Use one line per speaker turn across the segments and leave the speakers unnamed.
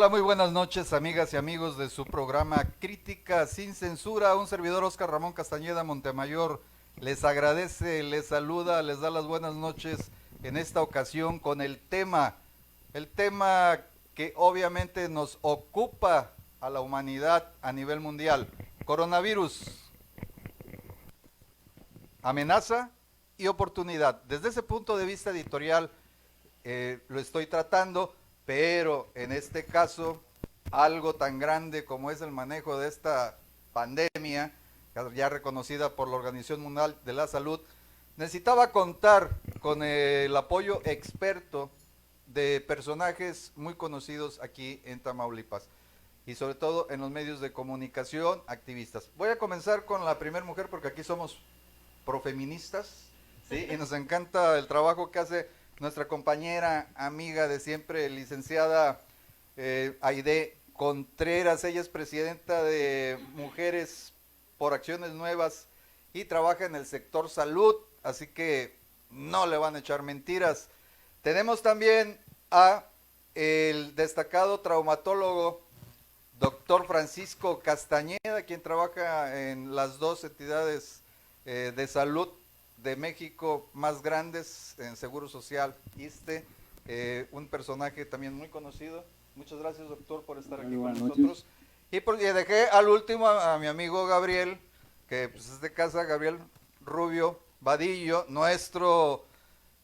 Hola, muy buenas noches, amigas y amigos de su programa Crítica sin Censura. Un servidor, Oscar Ramón Castañeda Montemayor, les agradece, les saluda, les da las buenas noches en esta ocasión con el tema que obviamente nos ocupa a la humanidad a nivel mundial. Coronavirus, amenaza y oportunidad. Desde ese punto de vista editorial lo estoy tratando, pero en este caso algo tan grande como es el manejo de esta pandemia, ya reconocida por la Organización Mundial de la Salud, necesitaba contar con el apoyo experto de personajes muy conocidos aquí en Tamaulipas y sobre todo en los medios de comunicación, activistas. Voy a comenzar con la primera mujer porque aquí somos profeministas, ¿sí? Y nos encanta el trabajo que hace nuestra compañera, amiga de siempre, licenciada Aide Contreras. Ella es presidenta de Mujeres por Acciones Nuevas y trabaja en el sector salud, así que no le van a echar mentiras. Tenemos también a el destacado traumatólogo doctor Francisco Castañeda, quien trabaja en las dos entidades de salud de México más grandes, en Seguro Social, ISSSTE, un personaje también muy conocido. Muchas gracias, doctor, por estar aquí con nosotros. Y dejé al último a mi amigo Gabriel, que pues, es de casa, Gabriel Rubio Vadillo, nuestro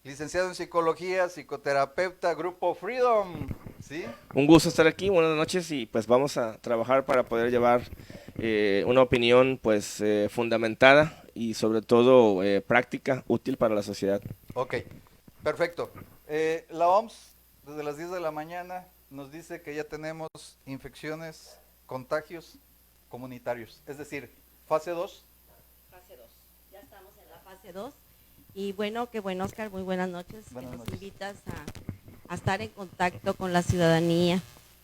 licenciado en psicología, psicoterapeuta, Grupo Freedom, ¿sí?
Un gusto estar aquí, buenas noches, y pues vamos a trabajar para poder llevar una opinión pues fundamentada y sobre todo práctica, útil para la sociedad.
Ok, perfecto. La OMS desde las 10 de la mañana nos dice que ya tenemos infecciones, contagios comunitarios, es decir, fase 2.
Fase 2, ya estamos en la fase 2. Y bueno, qué bueno, Oscar, muy buenas noches.
Buenas
que nos
noches.
invitas a estar en contacto con la ciudadanía.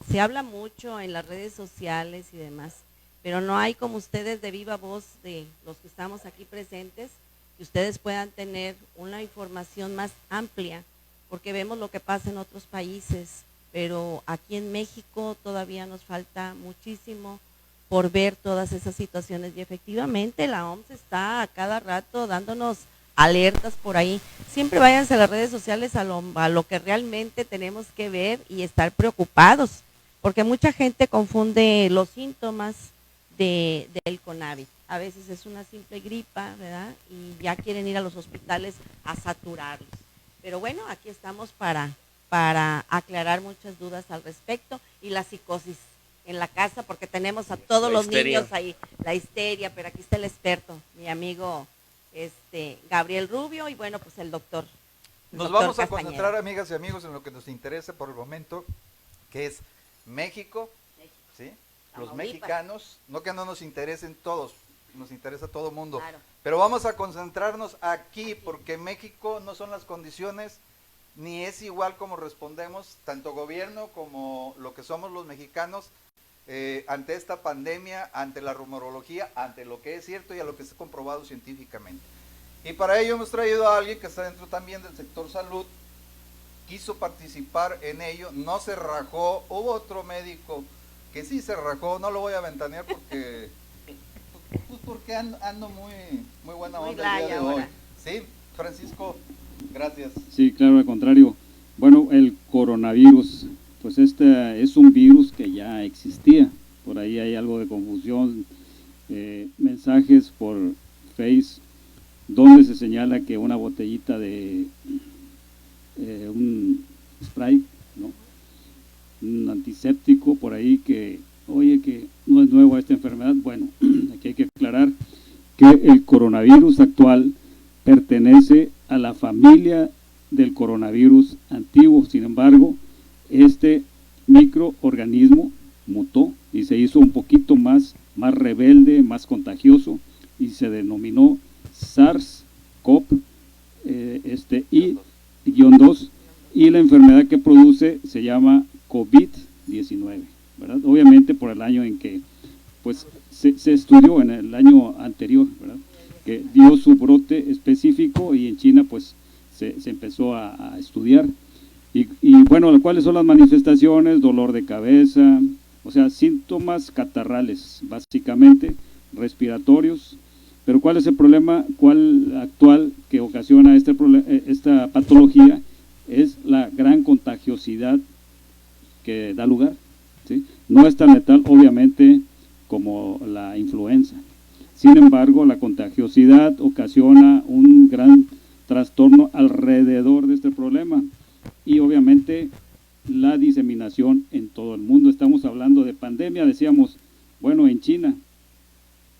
Se habla mucho en las redes sociales y demás, pero no hay como ustedes de viva voz de los que estamos aquí presentes, que ustedes puedan tener una información más amplia, porque vemos lo que pasa en otros países, pero aquí en México todavía nos falta muchísimo por ver todas esas situaciones y efectivamente la OMS está a cada rato dándonos alertas por ahí. Siempre váyanse a las redes sociales a lo que realmente tenemos que ver y estar preocupados, porque mucha gente confunde los síntomas del COVID. A veces es una simple gripa, ¿verdad? Y ya quieren ir a los hospitales a saturarlos. Pero bueno, aquí estamos para aclarar muchas dudas al respecto y la psicosis en la casa, porque tenemos a todos los niños ahí, la histeria, pero aquí está el experto, mi amigo Gabriel Rubio y bueno, pues el doctor.
Nos vamos a concentrar, amigas y amigos, en lo que nos interesa por el momento, que es México, ¿sí? Los mexicanos, no que no nos interesen todos, nos interesa todo el mundo, claro. Pero vamos a concentrarnos aquí, porque México no son las condiciones, ni es igual como respondemos, tanto gobierno como lo que somos los mexicanos, ante esta pandemia, ante la rumorología, ante lo que es cierto y a lo que está comprobado científicamente. Y para ello hemos traído a alguien que está dentro también del sector salud, quiso participar en ello, no se rajó. Hubo otro médico que sí se rajó, no lo voy a ventanear porque porque ando muy buena onda el día de hoy. Sí, Francisco, gracias.
Sí, claro, al contrario. Bueno, el coronavirus, pues este es un virus que ya existía. Por ahí hay algo de confusión, mensajes por Face, donde se señala que una botellita de un spray, ¿no? Un antiséptico por ahí que, oye, que no es nuevo esta enfermedad. Bueno, aquí hay que aclarar que el coronavirus actual pertenece a la familia del coronavirus antiguo. Sin embargo, este microorganismo mutó y se hizo un poquito más rebelde, más contagioso, y se denominó SARS-CoV I-2, y la enfermedad que produce se llama COVID-19, ¿verdad? Obviamente por el año en que pues se estudió, en el año anterior, ¿verdad?, que dio su brote específico, y en China pues se empezó a estudiar. Y bueno, ¿cuáles son las manifestaciones? Dolor de cabeza, o sea, síntomas catarrales, básicamente, respiratorios. Pero ¿cuál es el problema actual que ocasiona esta patología? Es la gran contagiosidad que da lugar, ¿sí? No es tan letal, obviamente, como la influenza. Sin embargo, la contagiosidad ocasiona un gran trastorno alrededor de este problema y obviamente la diseminación en todo el mundo. Estamos hablando de pandemia, decíamos, bueno, en China,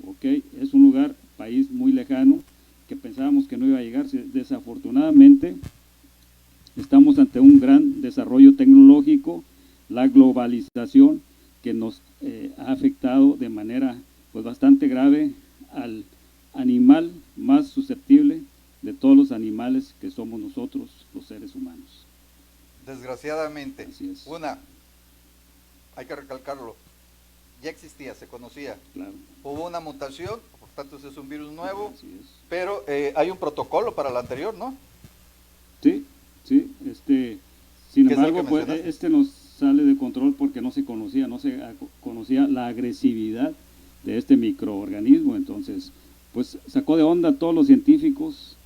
ok, es un lugar, país muy lejano, que pensábamos que no iba a llegar. Desafortunadamente, estamos ante un gran desarrollo tecnológico, la globalización que nos ha afectado de manera pues bastante grave al animal más susceptible de todos los animales que somos nosotros, los seres humanos.
Desgraciadamente.
Así es.
Hay que recalcarlo, ya existía, se conocía.
Claro.
Hubo una mutación, por tanto ese es un virus nuevo,
Así es.
pero hay un protocolo para el anterior, ¿no?
Sí, sí, sin
¿Qué es lo
embargo,
que
pues
mencionaste?
nos sale de control porque no se conocía la agresividad de este microorganismo. Entonces, pues sacó de onda a todos los científicos,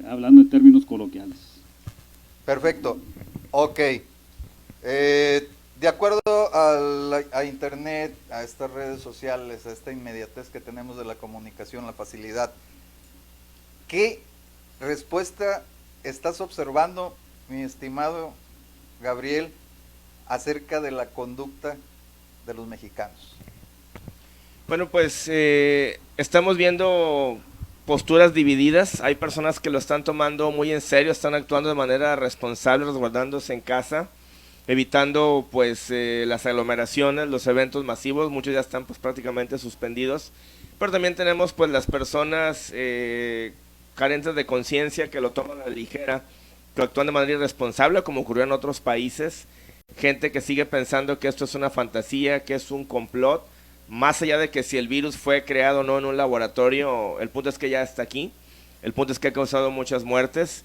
hablando en términos coloquiales.
Perfecto. Ok. De acuerdo a internet, a estas redes sociales, a esta inmediatez que tenemos de la comunicación, la facilidad, ¿qué respuesta estás observando, mi estimado Gabriel, acerca de la conducta de los mexicanos?
Bueno, pues estamos viendo posturas divididas. Hay personas que lo están tomando muy en serio, están actuando de manera responsable, resguardándose en casa, evitando pues las aglomeraciones, los eventos masivos. Muchos ya están pues prácticamente suspendidos, pero también tenemos pues las personas carentes de conciencia que lo toman a la ligera, que actúan de manera irresponsable, como ocurrió en otros países. Gente que sigue pensando que esto es una fantasía, que es un complot, más allá de que si el virus fue creado o no en un laboratorio. El punto es que ya está aquí, el punto es que ha causado muchas muertes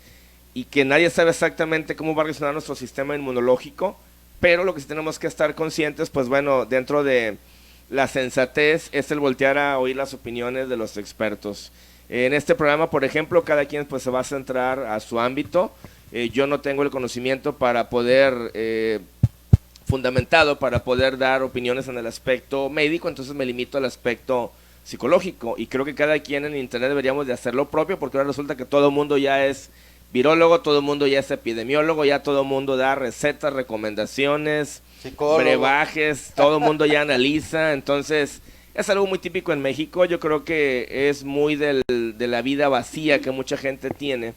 y que nadie sabe exactamente cómo va a reaccionar nuestro sistema inmunológico, pero lo que sí tenemos que estar conscientes, pues bueno, dentro de la sensatez es el voltear a oír las opiniones de los expertos. En este programa, por ejemplo, cada quien pues se va a centrar a su ámbito. Yo no tengo el conocimiento para poder fundamentado para poder dar opiniones en el aspecto médico, entonces me limito al aspecto psicológico, y creo que cada quien en internet deberíamos de hacer lo propio, porque ahora resulta que todo el mundo ya es virólogo, todo el mundo ya es epidemiólogo, ya todo el mundo da recetas, recomendaciones,
Psicólogo,
brebajes, todo el mundo ya analiza. Entonces es algo muy típico en México. Yo creo que es muy de la vida vacía que mucha gente tiene,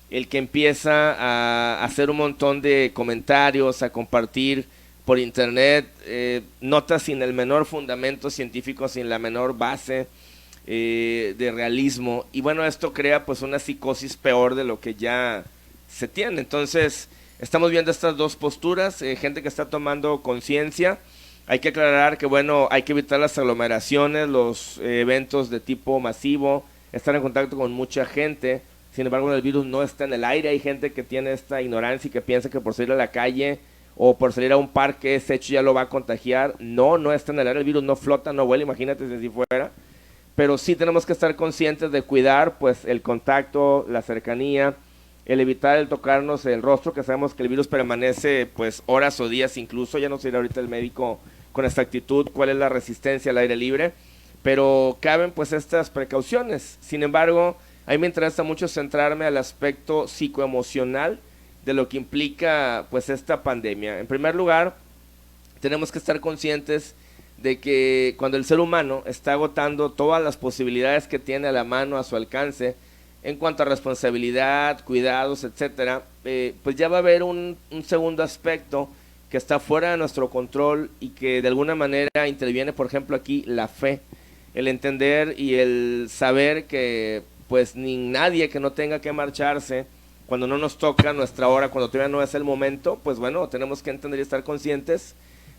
el que empieza a hacer un montón de comentarios, a compartir por internet notas sin el menor fundamento científico, sin la menor base de realismo, y bueno, esto crea pues una psicosis peor de lo que ya se tiene. Entonces estamos viendo estas dos posturas, gente que está tomando conciencia. Hay que aclarar que bueno, hay que evitar las aglomeraciones, los eventos de tipo masivo, estar en contacto con mucha gente. Sin embargo, el virus no está en el aire. Hay gente que tiene esta ignorancia y que piensa que por salir a la calle o por salir a un parque ese hecho ya lo va a contagiar. No, no está en el aire, el virus no flota, no vuela, imagínate si así fuera. Pero sí tenemos que estar conscientes de cuidar pues el contacto, la cercanía, el evitar el tocarnos el rostro, que sabemos que el virus permanece pues horas o días incluso. Ya no sé ahorita el médico con exactitud cuál es la resistencia al aire libre, pero caben pues estas precauciones. Sin embargo, a mí me interesa mucho centrarme al aspecto psicoemocional de lo que implica pues esta pandemia. En primer lugar, tenemos que estar conscientes de que cuando el ser humano está agotando todas las posibilidades que tiene a la mano, a su alcance, en cuanto a responsabilidad, cuidados, etcétera, pues ya va a haber un segundo aspecto que está fuera de nuestro control y que de alguna manera interviene, por ejemplo aquí, la fe, el entender y el saber que pues ni nadie que no tenga que marcharse cuando no nos toca nuestra hora, cuando todavía no es el momento, pues bueno, tenemos que entender y estar conscientes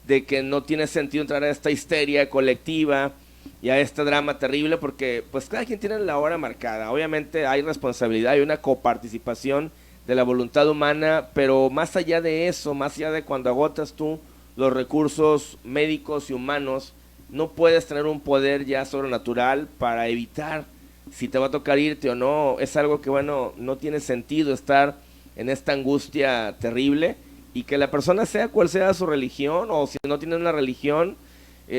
de que no tiene sentido entrar a esta histeria colectiva y a este drama terrible, porque pues cada quien tiene la hora marcada. Obviamente hay responsabilidad, hay una coparticipación de la voluntad humana, pero más allá de eso, más allá de cuando agotas tú los recursos médicos y humanos, no puedes tener un poder ya sobrenatural para evitar si te va a tocar irte o no. Es algo que, bueno, no tiene sentido estar en esta angustia terrible, y que la persona, sea cual sea su religión, o si no tiene una religión,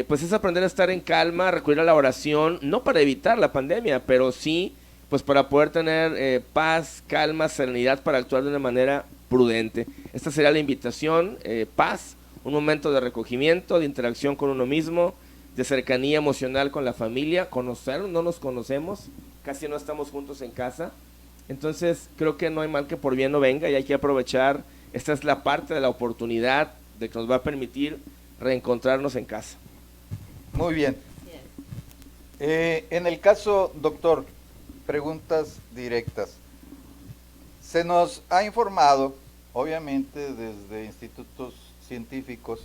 pues es aprender a estar en calma, recurrir a la oración, no para evitar la pandemia, pero sí pues para poder tener paz, calma, serenidad, para actuar de una manera prudente. Esta sería la invitación, paz, un momento de recogimiento, de interacción con uno mismo, de cercanía emocional con la familia, conocer, no nos conocemos, casi no estamos juntos en casa, entonces creo que no hay mal que por bien no venga, y hay que aprovechar. Esta es la parte de la oportunidad de que nos va a permitir reencontrarnos en casa.
Muy bien. En el caso, doctor, preguntas directas. Se nos ha informado, obviamente desde institutos científicos,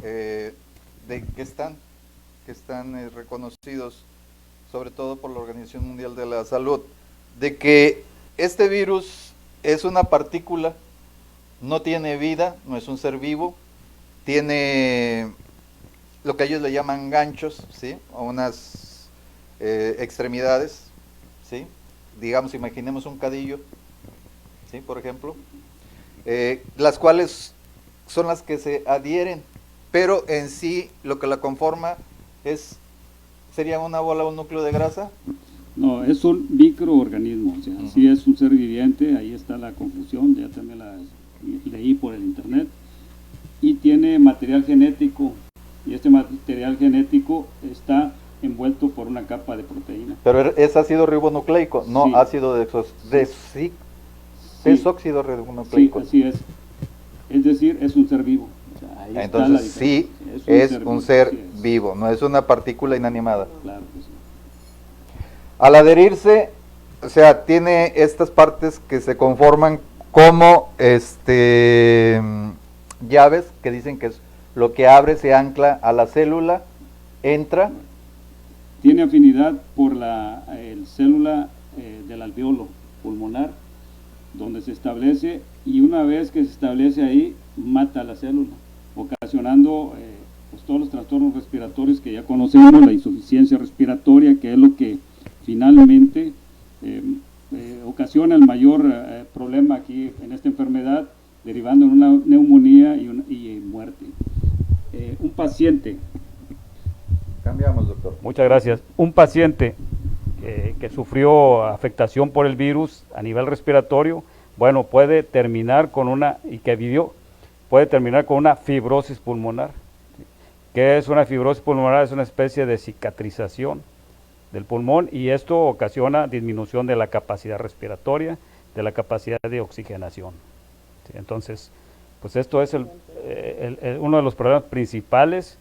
de que están reconocidos, sobre todo por la Organización Mundial de la Salud, de que este virus es una partícula, no tiene vida, no es un ser vivo, tiene lo que ellos le llaman ganchos, ¿sí? O unas extremidades, ¿sí? Digamos, imaginemos un cadillo, ¿sí? Por ejemplo, las cuales son las que se adhieren, pero en sí lo que la conforma sería una bola o un núcleo de grasa.
No, es un microorganismo, o sea, sí es un ser viviente, ahí está la confusión, ya también la leí por el internet, y tiene material genético, y este material genético está envuelto por una capa de proteína.
Pero es ácido ribonucleico, no
sí.
Ácido desóxido ribonucleico.
Sí, así es decir, es un ser vivo. O sea, ahí
entonces
está
sí, es un ser vivo, no es una partícula inanimada.
Claro que sí.
Al adherirse, o sea, tiene estas partes que se conforman como llaves, que dicen que es lo que abre, se ancla a la célula, entra.
Tiene afinidad por el célula del alveolo pulmonar, donde se establece, y una vez que se establece ahí, mata la célula, ocasionando pues todos los trastornos respiratorios que ya conocemos, la insuficiencia respiratoria, que es lo que finalmente ocasiona el mayor problema aquí en esta enfermedad, derivando en una neumonía y muerte. Un paciente.
Cambiamos, doctor.
Muchas gracias. Un paciente que sufrió afectación por el virus a nivel respiratorio, bueno, puede terminar con puede terminar con una fibrosis pulmonar. ¿Qué es una fibrosis pulmonar? Es una especie de cicatrización del pulmón, y esto ocasiona disminución de la capacidad respiratoria, de la capacidad de oxigenación. ¿Sí? Entonces, pues esto es uno de los problemas principales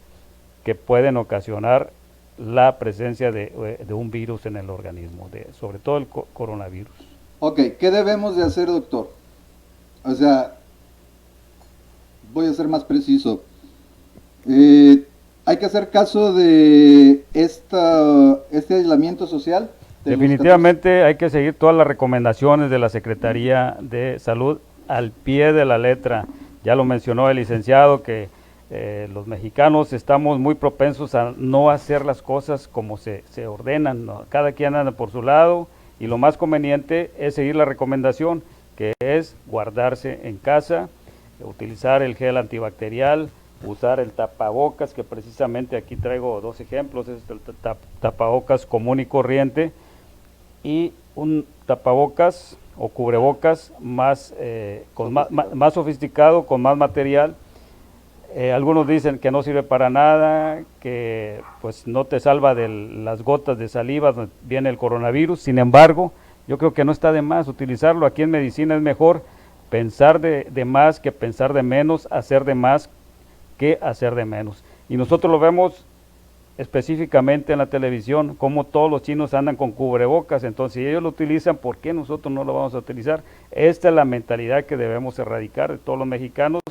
que pueden ocasionar la presencia de un virus en el organismo, sobre todo el coronavirus.
Ok, ¿qué debemos de hacer, doctor? O sea, voy a ser más preciso. ¿Hay que hacer caso de este aislamiento social?
Definitivamente hay que seguir todas las recomendaciones de la Secretaría de Salud al pie de la letra. Ya lo mencionó el licenciado, que los mexicanos estamos muy propensos a no hacer las cosas como se ordenan, ¿no? Cada quien anda por su lado, y lo más conveniente es seguir la recomendación, que es guardarse en casa, utilizar el gel antibacterial, usar el tapabocas, que precisamente aquí traigo dos ejemplos. Es el tapabocas común y corriente, y un tapabocas o cubrebocas más sofisticado, con más material. Algunos dicen que no sirve para nada, que pues no te salva de las gotas de saliva donde viene el coronavirus. Sin embargo, yo creo que no está de más utilizarlo. Aquí en medicina es mejor pensar de más que pensar de menos, hacer de más que hacer de menos. Y nosotros lo vemos específicamente en la televisión, como todos los chinos andan con cubrebocas. Entonces, si ellos lo utilizan, ¿por qué nosotros no lo vamos a utilizar? Esta es la mentalidad que debemos erradicar de todos los mexicanos,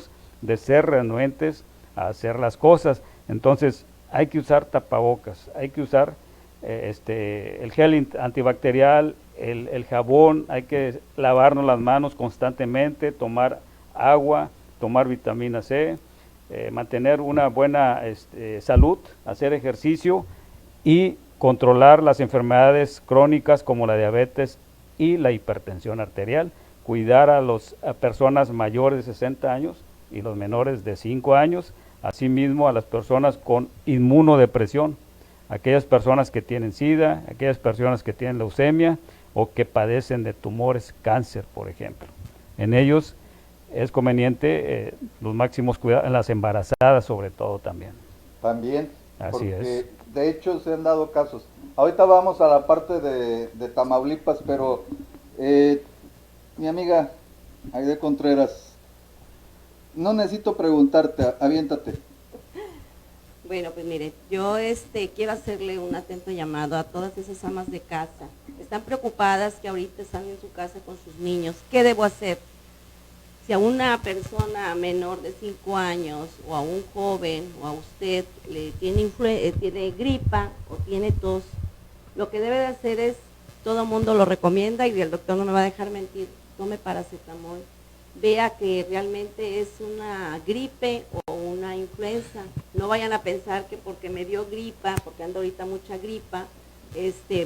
de ser renuentes a hacer las cosas. Entonces, hay que usar tapabocas, hay que usar el gel antibacterial, el jabón, hay que lavarnos las manos constantemente, tomar agua, tomar vitamina C, mantener una buena salud, hacer ejercicio y controlar las enfermedades crónicas como la diabetes y la hipertensión arterial, cuidar a las personas mayores de 60 años y los menores de 5 años, asimismo a las personas con inmunodepresión, aquellas personas que tienen SIDA, aquellas personas que tienen leucemia o que padecen de tumores, cáncer, por ejemplo. En ellos es conveniente los máximos cuidados, en las embarazadas sobre todo también.
También,
Así
porque
es.
de hecho se han dado casos. Ahorita vamos a la parte de Tamaulipas, pero mi amiga Aide Contreras, no necesito preguntarte, aviéntate.
Bueno, pues mire, yo quiero hacerle un atento llamado a todas esas amas de casa. Están preocupadas que ahorita están en su casa con sus niños. ¿Qué debo hacer? Si a una persona menor de 5 años o a un joven o a usted le tiene gripa o tiene tos, lo que debe de hacer es, todo mundo lo recomienda y el doctor no me va a dejar mentir, tome paracetamol. Vea que realmente es una gripe o una influenza. No vayan a pensar que porque me dio gripa, porque anda ahorita mucha gripa,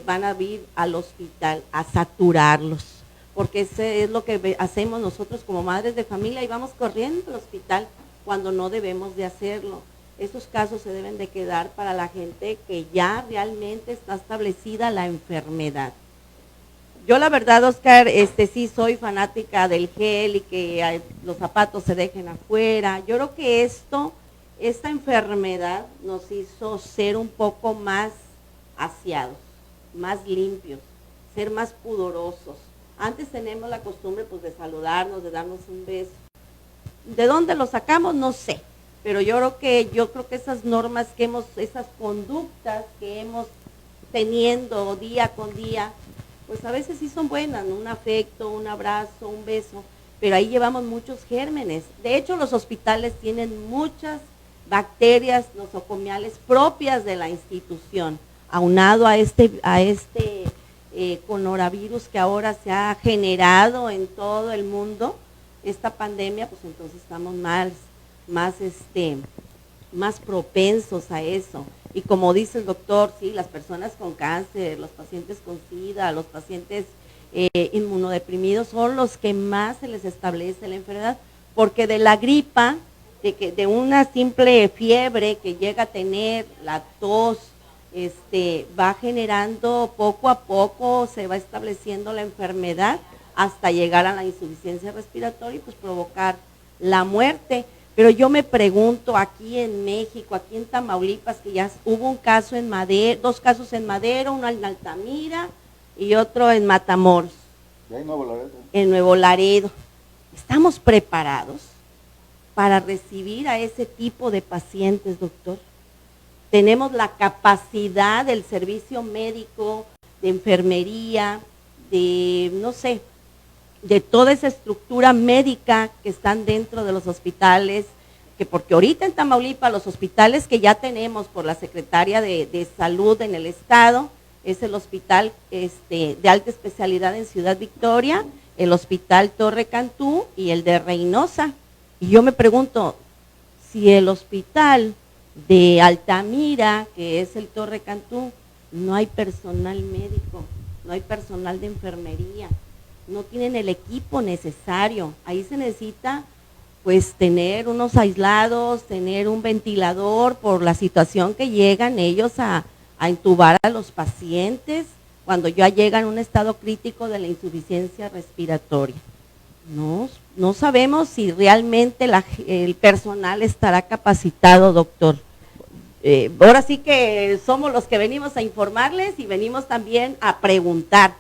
van a ir al hospital a saturarlos. Porque ese es lo que hacemos nosotros como madres de familia y vamos corriendo al hospital cuando no debemos de hacerlo. Estos casos se deben de quedar para la gente que ya realmente está establecida la enfermedad. Yo la verdad, Oscar, sí soy fanática del gel y que los zapatos se dejen afuera. Yo creo que esta enfermedad nos hizo ser un poco más aseados, más limpios, ser más pudorosos. Antes tenemos la costumbre pues de saludarnos, de darnos un beso. ¿De dónde lo sacamos? No sé. Pero yo creo que esas normas esas conductas que hemos teniendo día con día, pues a veces sí son buenas, ¿no? Un afecto, un abrazo, un beso, pero ahí llevamos muchos gérmenes. De hecho, los hospitales tienen muchas bacterias nosocomiales propias de la institución, aunado a este coronavirus que ahora se ha generado en todo el mundo, esta pandemia, pues entonces estamos más propensos a eso. Y como dice el doctor, sí, las personas con cáncer, los pacientes con SIDA, los pacientes inmunodeprimidos son los que más se les establece la enfermedad, porque de la gripa, de una simple fiebre que llega a tener, la tos, va generando poco a poco, se va estableciendo la enfermedad hasta llegar a la insuficiencia respiratoria y pues provocar la muerte. Pero yo me pregunto, aquí en México, aquí en Tamaulipas, que ya hubo un caso en Madero, 2 casos en Madero, uno en Altamira y otro en Matamoros.
¿Y en Nuevo Laredo?
En Nuevo Laredo. ¿Estamos preparados para recibir a ese tipo de pacientes, doctor? Tenemos la capacidad del servicio médico, de enfermería, de toda esa estructura médica que están dentro de los hospitales, que porque ahorita en Tamaulipas los hospitales que ya tenemos por la Secretaría de Salud en el estado, es el hospital de alta especialidad en Ciudad Victoria, el hospital Torre Cantú y el de Reynosa. Y yo me pregunto, si el hospital de Altamira, que es el Torre Cantú, no hay personal médico, no hay personal de enfermería, no tienen el equipo necesario. Ahí se necesita pues tener unos aislados, tener un ventilador por la situación que llegan ellos a intubar a los pacientes cuando ya llegan a un estado crítico de la insuficiencia respiratoria. No sabemos si realmente el personal estará capacitado, doctor. Ahora sí que somos los que venimos a informarles y venimos también a preguntar,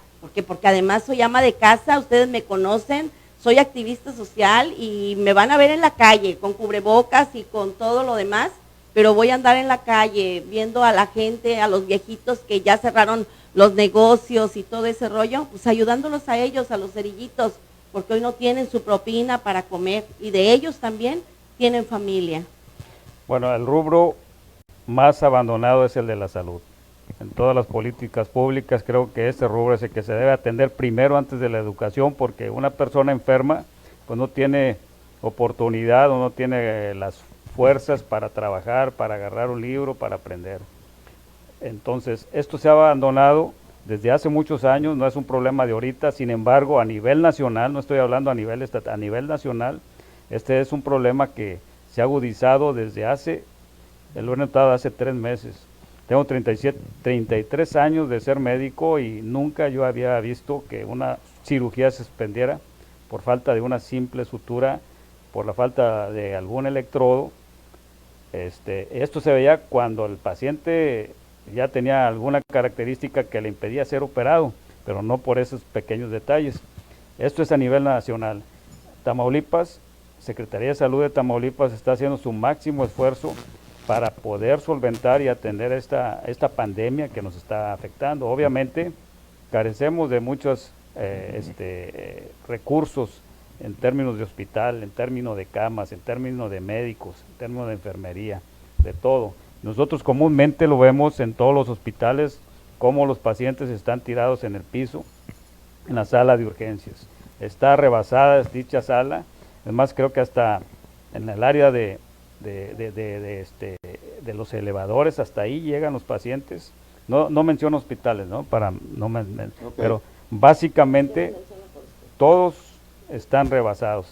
porque además soy ama de casa, ustedes me conocen, soy activista social y me van a ver en la calle con cubrebocas y con todo lo demás, pero voy a andar en la calle viendo a la gente, a los viejitos que ya cerraron los negocios y todo ese rollo, pues ayudándolos a ellos, a los cerillitos, porque hoy no tienen su propina para comer y de ellos también tienen familia.
Bueno, el rubro más abandonado es el de la salud. en todas las políticas públicas. Creo que este rubro es el que se debe atender primero antes de la educación, porque una persona enferma pues no tiene oportunidad o no tiene las fuerzas para trabajar, para agarrar un libro, para aprender. Entonces, esto se ha abandonado desde hace muchos años, no es un problema de ahorita. Sin embargo, a nivel nacional, no estoy hablando a nivel estatal, a nivel nacional, este es un problema que se ha agudizado desde lo he notado hace 3 meses. Tengo 33 años de ser médico y nunca yo había visto que una cirugía se suspendiera por falta de una simple sutura, por la falta de algún electrodo. Esto se veía cuando el paciente ya tenía alguna característica que le impedía ser operado, pero no por esos pequeños detalles. Esto es a nivel nacional. Tamaulipas, Secretaría de Salud de Tamaulipas está haciendo su máximo esfuerzo para poder solventar y atender esta pandemia que nos está afectando. Obviamente, carecemos de muchos recursos en términos de hospital, en términos de camas, en términos de médicos, en términos de enfermería, de todo. Nosotros comúnmente lo vemos en todos los hospitales, cómo los pacientes están tirados en el piso, en la sala de urgencias. Está rebasada dicha sala, además creo que hasta en el área de los elevadores, hasta ahí llegan los pacientes. No menciono hospitales, ¿no? Okay. Pero básicamente todos están rebasados.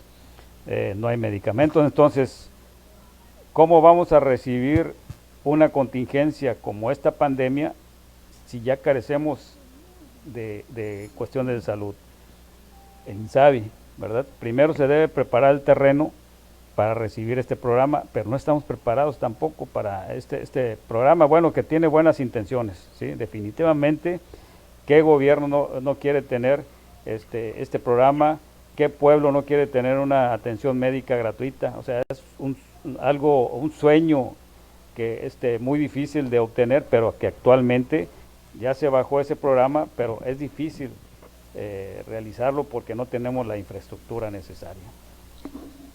No hay medicamentos. Entonces, ¿cómo vamos a recibir una contingencia como esta pandemia si ya carecemos de cuestiones de salud? El INSABI, ¿verdad? Primero se debe preparar el terreno para recibir este programa, pero no estamos preparados tampoco para este programa, bueno, que tiene buenas intenciones, ¿sí? Definitivamente, ¿qué gobierno no quiere tener este programa? ¿Qué pueblo no quiere tener una atención médica gratuita? O sea, es un sueño que muy difícil de obtener, pero que actualmente ya se bajó ese programa, pero es difícil realizarlo porque no tenemos la infraestructura necesaria.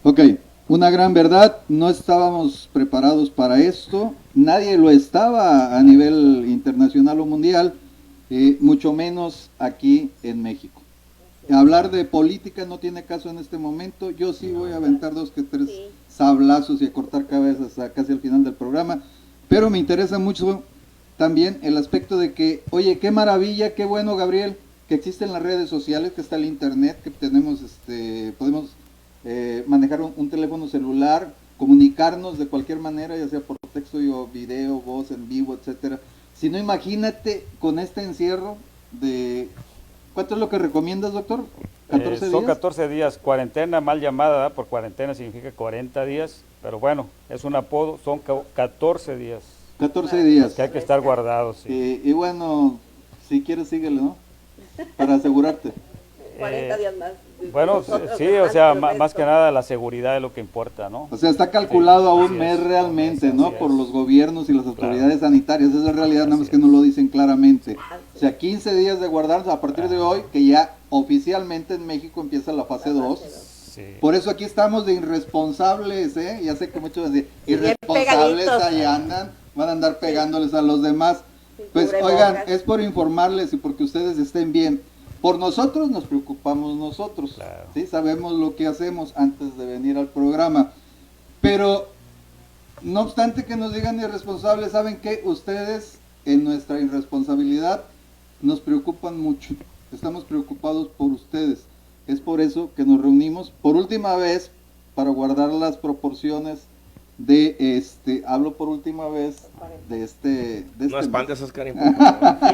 Ok, una gran verdad, no estábamos preparados para esto, nadie lo estaba a nivel internacional o mundial, mucho menos aquí en México. Hablar de política no tiene caso en este momento, yo sí voy a aventar 2 que 3 sablazos y a cortar cabezas casi al final del programa, pero me interesa mucho también el aspecto de que, oye, qué maravilla, qué bueno, Gabriel, que existen las redes sociales, que está el internet, que tenemos, podemos manejar un teléfono celular, comunicarnos de cualquier manera, ya sea por texto o video, voz en vivo, etcétera. Si no, imagínate con este encierro de... ¿Cuánto es lo que recomiendas, doctor? ¿14 días?
Son 14 días, cuarentena mal llamada, ¿verdad? Por cuarentena significa 40 días, pero bueno, es un apodo, son 14 días.
14 días.
Que hay que estar guardados. Sí.
Y bueno, si quieres síguele, ¿no? Para asegurarte.
40 días más.
Bueno, sí, o sea, más que nada la seguridad es lo que importa, ¿no?
O sea, está calculado a un mes realmente, ¿no? Por los gobiernos y las autoridades sanitarias. Esa es la realidad, nada más que no lo dicen claramente. O sea, 15 días de guardarse a partir de hoy, que ya oficialmente en México empieza la fase 2. Sí. Por eso aquí estamos de irresponsables, ¿eh? Ya sé que muchos dicen, irresponsables ahí andan, van a andar pegándoles a los demás. Pues oigan, es por informarles y porque ustedes estén bien. Por nosotros nos preocupamos nosotros, claro. ¿Sí? Sabemos lo que hacemos antes de venir al programa. Pero, no obstante que nos digan irresponsables, ¿saben qué? Ustedes, en nuestra irresponsabilidad, nos preocupan mucho. Estamos preocupados por ustedes. Es por eso que nos reunimos por última vez para guardar las proporciones de hablo por última vez de
no espantes, Oscar, yo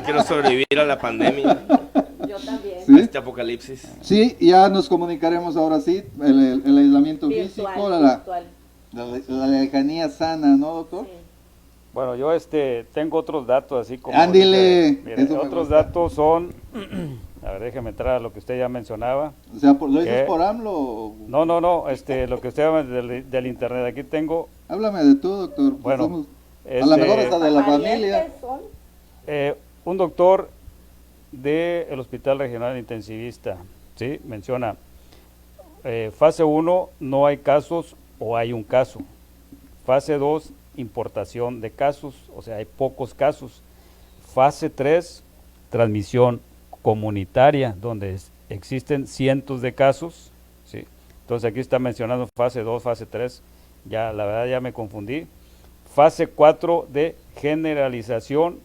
quiero sobrevivir a la pandemia.
Yo también.
¿Sí?
Este apocalipsis.
Sí, ya nos comunicaremos ahora sí, el aislamiento
virtual,
físico, la lejanía sana, ¿no, doctor? Sí.
Bueno, yo tengo otros datos así como...
Ándile.
Otros datos son... A ver, déjeme entrar a lo que usted ya mencionaba.
O sea, ¿lo dices por AMLO?
No, lo que usted habla del internet, aquí tengo...
Háblame de tú, doctor.
Bueno,
a lo mejor hasta de la familia.
Un doctor del Hospital Regional Intensivista, ¿sí? Menciona, fase 1 no hay casos o hay un caso. Fase 2, importación de casos, o sea, hay pocos casos. fase 3, transmisión comunitaria, donde existen cientos de casos, ¿sí? Entonces aquí está mencionando fase 2, fase 3, ya la verdad ya me confundí. Fase 4 de generalización,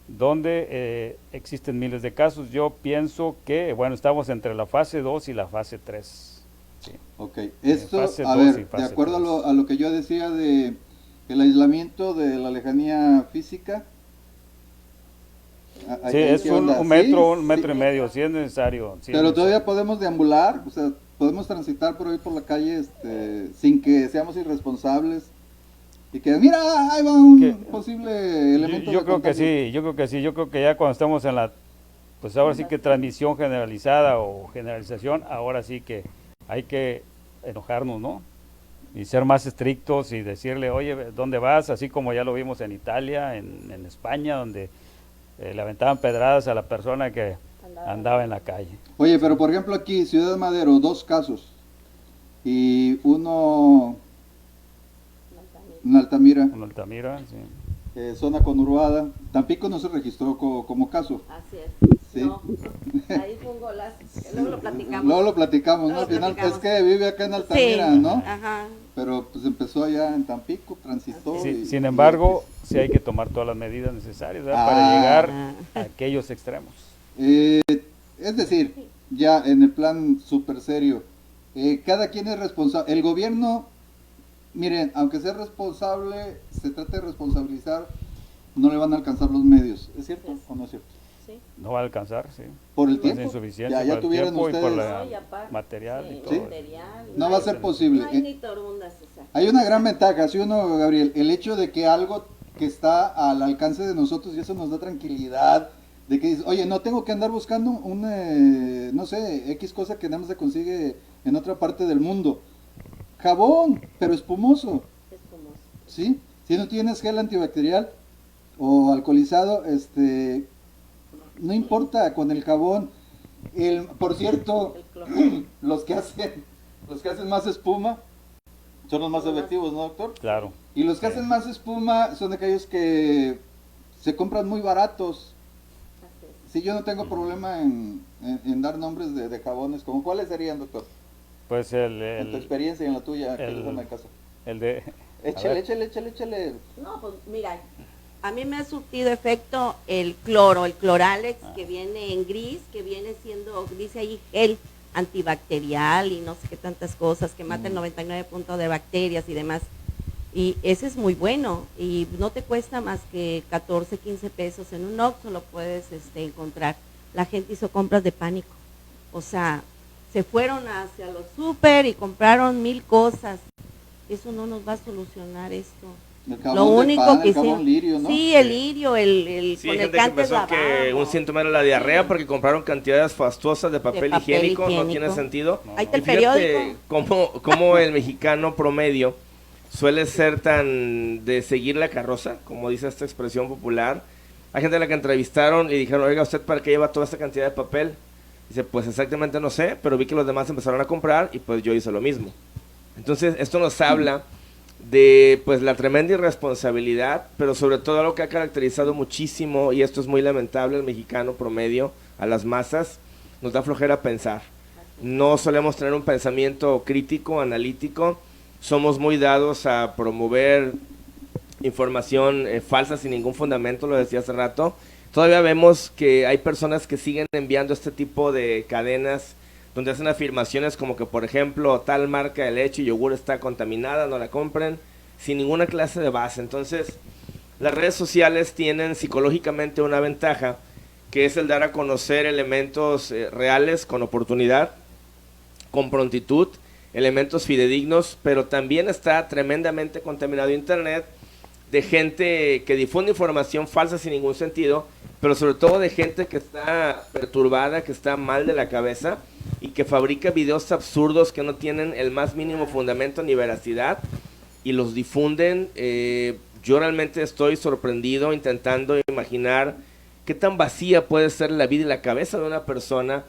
donde existen miles de casos. Yo pienso que, bueno, estamos entre la fase 2 y la fase 3. Sí.
Ok, esto,
Fase
a
2 y
ver, de
fase
acuerdo
3.
a lo que yo decía de el aislamiento de la lejanía física.
Sí, es
¿qué
un
onda?
metro,
Sí,
un metro
sí.
y medio, si es necesario. Si es
Pero todavía
necesario.
podemos deambular, o sea, podemos transitar por ahí por la calle sin que seamos irresponsables. Y que, mira, ahí va un
Que-
posible elemento
Yo
de
creo que
contagio.
sí, yo creo que sí, yo creo que ya cuando estamos en la, pues ahora sí que transmisión generalizada o generalización, ahora sí que hay que enojarnos, ¿no? Y ser más estrictos y decirle, oye, ¿dónde vas? Así como ya lo vimos en Italia, en España, donde le aventaban pedradas a la persona que andaba en la calle.
Oye, pero por ejemplo aquí, Ciudad de Madero, 2 casos. Y uno en Altamira,
En Altamira, sí.
zona conurbada. Tampico no se registró como caso.
Así es.
Sí.
No, ahí fue un golazo. Luego lo platicamos.
Luego lo platicamos, ¿no?
Luego
Al final,
platicamos.
es que vive acá en Altamira,
Sí,
¿no?
ajá.
Pero pues empezó allá en Tampico, transitó.
Sí,
y-
sin embargo, sí hay que tomar todas las medidas necesarias, ¿verdad?
Ah.
Para llegar
Ah.
a aquellos extremos.
Es decir, ya en el plan súper serio, cada quien es responsable. El gobierno, miren, aunque sea responsable, se trata de responsabilizar, no le van a alcanzar los medios. ¿Es cierto o no es cierto?
Sí.
No va a alcanzar, sí.
Por el
Es
tiempo.
insuficiente
Ya
por el
tuvieron
tiempo y por
ustedes.
la
No, y aparte,
material
sí,
y todo.
¿Sí?
material,
No va a
hay-
ser posible.
No hay ni torundas, o sea.
Hay una gran ventaja, ¿sí o no, Gabriel? El hecho de que algo que está al alcance de nosotros y eso nos da tranquilidad, de que dices, oye, no tengo que andar buscando no sé, X cosa que nada más se consigue en otra parte del mundo. Jabón, pero espumoso,
Espumoso.
¿sí? Si no tienes gel antibacterial o alcoholizado, no importa, con el jabón. Por cierto,
El cloro.
los que hacen más espuma son los más efectivos, ¿no, doctor?
Claro.
Y los que hacen más espuma son aquellos que se compran muy baratos.
Así es.
Sí, yo no tengo problema en dar nombres de jabones. ¿Como cuáles serían, doctor?
Pues
En tu experiencia y en la tuya, que
el-
eres ama de casa.
el de... a
Échale,
ver,
échale.
No, pues mira, a mí me ha surtido efecto el cloro, el cloralex, que viene en gris, que viene siendo, dice ahí, gel antibacterial y no sé qué tantas cosas, que mata el 99% de bacterias y demás. Y ese es muy bueno y no te cuesta más que 14, 15 pesos. En un Oxxo lo puedes encontrar. La gente hizo compras de pánico. O sea, se fueron hacia los súper y compraron 1000 cosas. Eso no nos va a solucionar esto.
El jabón
Lo
de
único
pan,
que
el jabón
sí.
lirio, ¿no?
Sí, el lirio, el
Sí,
con
hay
el
gente
que
que
antes
pensó que un
lavábamos.
síntoma era la diarrea porque compraron cantidades fastuosas de papel,
papel
higiénico, no
higiénico.
tiene sentido.
Ahí está
Y
el
fíjate
periódico.
cómo el mexicano promedio suele ser tan de seguir la carroza, como dice esta expresión popular. Hay gente a la que entrevistaron y dijeron, oiga, ¿usted para qué lleva toda esta cantidad de papel? Dice, pues exactamente no sé, pero vi que los demás empezaron a comprar y pues yo hice lo mismo. Entonces, esto nos habla de pues la tremenda irresponsabilidad, pero sobre todo algo que ha caracterizado muchísimo, y esto es muy lamentable, el mexicano promedio, a las masas, nos da flojera pensar. No solemos tener un pensamiento crítico, analítico, somos muy dados a promover información falsa sin ningún fundamento, lo decía hace rato. Todavía vemos que hay personas que siguen enviando este tipo de cadenas donde hacen afirmaciones como que, por ejemplo, tal marca de leche y yogur está contaminada, no la compren, sin ninguna clase de base. Entonces, las redes sociales tienen psicológicamente una ventaja, que es el dar a conocer elementos reales con oportunidad, con prontitud, elementos fidedignos, pero también está tremendamente contaminado Internet de gente que difunde información falsa sin ningún sentido, pero sobre todo de gente que está perturbada, que está mal de la cabeza y que fabrica videos absurdos que no tienen el más mínimo fundamento ni veracidad y los difunden. Yo realmente estoy sorprendido intentando imaginar qué tan vacía puede ser la vida y la cabeza de una persona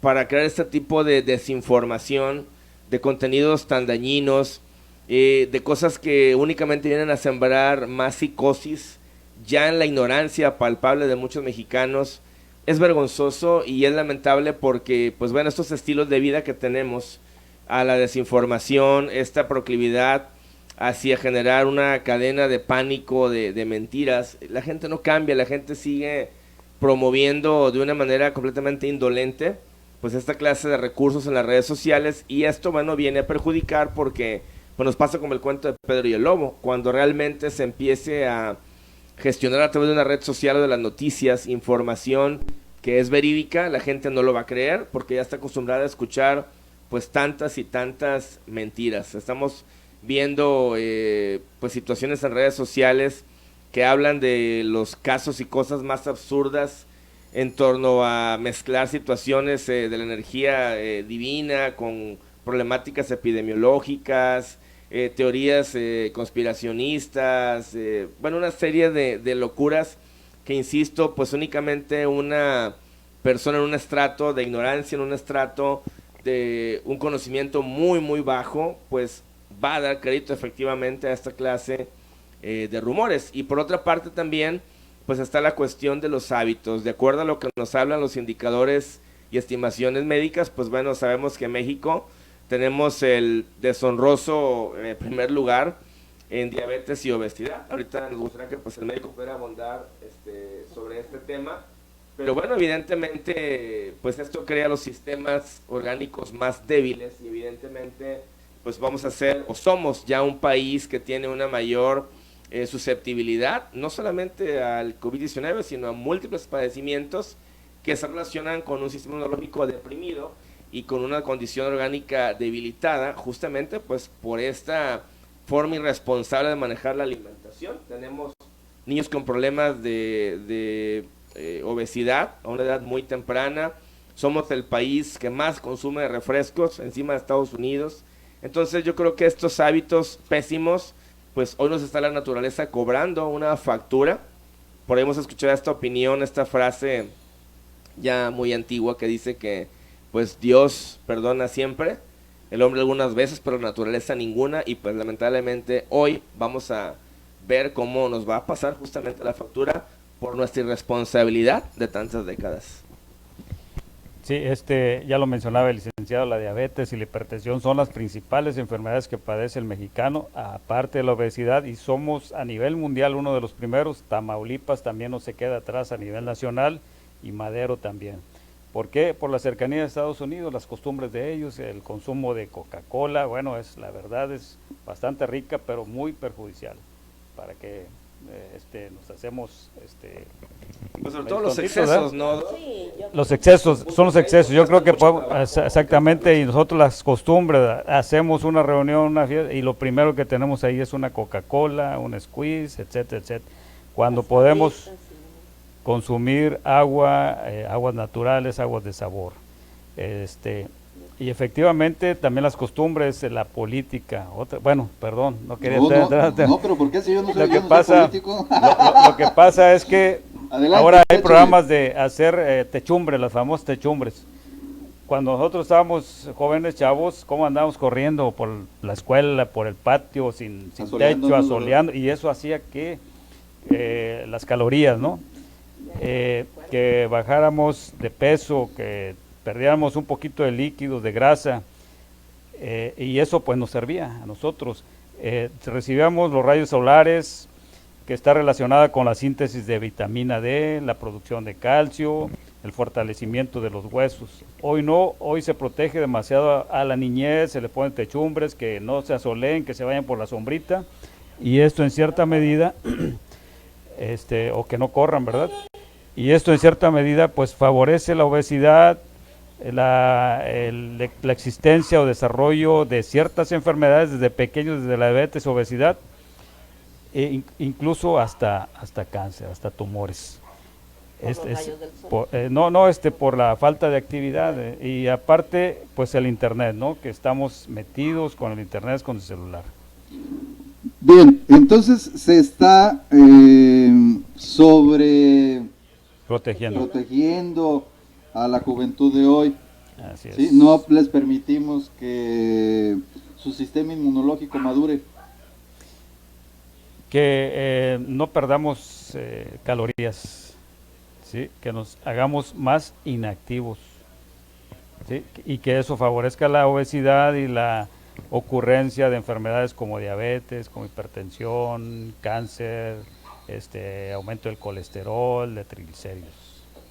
para crear este tipo de desinformación, de contenidos tan dañinos, de cosas que únicamente vienen a sembrar más psicosis ya en la ignorancia palpable de muchos mexicanos, es vergonzoso y es lamentable porque, pues bueno, estos estilos de vida que tenemos, a la desinformación, esta proclividad hacia generar una cadena de pánico, de mentiras, la gente no cambia, la gente sigue promoviendo de una manera completamente indolente, pues esta clase de recursos en las redes sociales, y esto, bueno, viene a perjudicar porque pues nos pasa como el cuento de Pedro y el Lobo, cuando realmente se empiece a gestionar a través de una red social o de las noticias, información que es verídica, la gente no lo va a creer porque ya está acostumbrada a escuchar pues tantas y tantas mentiras. Estamos viendo pues situaciones en redes sociales que hablan de los casos y cosas más absurdas en torno a mezclar situaciones de la energía divina con problemáticas epidemiológicas, teorías conspiracionistas, bueno, una serie de locuras que, insisto, pues únicamente una persona en un estrato de ignorancia, en un estrato de un conocimiento muy muy bajo, pues va a dar crédito efectivamente a esta clase de rumores. Y por otra parte también pues está la cuestión de los hábitos. De acuerdo a lo que nos hablan los indicadores y estimaciones médicas, pues bueno, sabemos que en México tenemos el deshonroso primer lugar en diabetes y obesidad. Ahorita nos gustaría que pues el médico pudiera abundar sobre este tema, pero bueno, evidentemente pues esto crea los sistemas orgánicos más débiles y evidentemente pues vamos a ser o somos ya un país que tiene una mayor susceptibilidad, no solamente al COVID-19, sino a múltiples padecimientos que se relacionan con un sistema inmunológico deprimido y con una condición orgánica debilitada, justamente pues por esta forma irresponsable de manejar la alimentación. Tenemos niños con problemas de obesidad a una edad muy temprana, somos el país que más consume refrescos encima de Estados Unidos. Entonces yo creo que estos hábitos pésimos, pues hoy nos está la naturaleza cobrando una factura. Por ahí hemos escuchado esta opinión, esta frase ya muy antigua que dice que pues Dios perdona siempre, el hombre algunas veces, pero la naturaleza ninguna, y pues lamentablemente hoy vamos a ver cómo nos va a pasar justamente la factura por nuestra irresponsabilidad de tantas décadas.
Sí, ya lo mencionaba el licenciado, la diabetes y la hipertensión son las principales enfermedades que padece el mexicano, aparte de la obesidad, y somos a nivel mundial uno de los primeros. Tamaulipas también no se queda atrás a nivel nacional, y Madero también. ¿Por qué? Por la cercanía de Estados Unidos, las costumbres de ellos, el consumo de Coca-Cola, bueno, la verdad es bastante rica, pero muy perjudicial, para que nos hacemos
pues sobre todo los excesos, ¿no?
Sí,
los excesos, son los excesos. Yo creo que exactamente, y nosotros las costumbres, hacemos una reunión, una fiesta, y lo primero que tenemos ahí es una Coca-Cola, un squeeze, etcétera, etcétera. Cuando podemos consumir agua, aguas naturales, aguas de sabor. Y efectivamente también las costumbres, la política, bueno, perdón, no quería
no, pero ¿por qué si yo no soy, político?
Lo que pasa es que adelante, ahora hay programas de hacer techumbres, las famosas techumbres. Cuando nosotros estábamos jóvenes, chavos, ¿cómo andábamos corriendo por la escuela, por el patio, sin techo, asoleando? Y eso hacía que las calorías, ¿no? Que bajáramos de peso, que perdiéramos un poquito de líquidos, de grasa, y eso pues nos servía a nosotros. Recibíamos los rayos solares, que está relacionada con la síntesis de vitamina D, la producción de calcio, el fortalecimiento de los huesos. Hoy no, hoy se protege demasiado a la niñez, se le ponen techumbres, que no se asoleen, que se vayan por la sombrita, y esto en cierta medida, o que no corran, ¿verdad? Y esto en cierta medida pues favorece la obesidad, la existencia o desarrollo de ciertas enfermedades desde pequeños, desde la diabetes, obesidad, incluso hasta cáncer, hasta tumores. Por la falta de actividad, y aparte pues el internet, ¿no? Que estamos metidos con el internet, con el celular.
Bien, entonces se está protegiendo a la juventud de hoy.
Así es.
¿Sí? No les permitimos que su sistema inmunológico madure.
que no perdamos calorías, ¿sí? Que nos hagamos más inactivos, ¿sí? Y que eso favorezca la obesidad y la ocurrencia de enfermedades como diabetes, como hipertensión, cáncer, aumento del colesterol, de triglicéridos.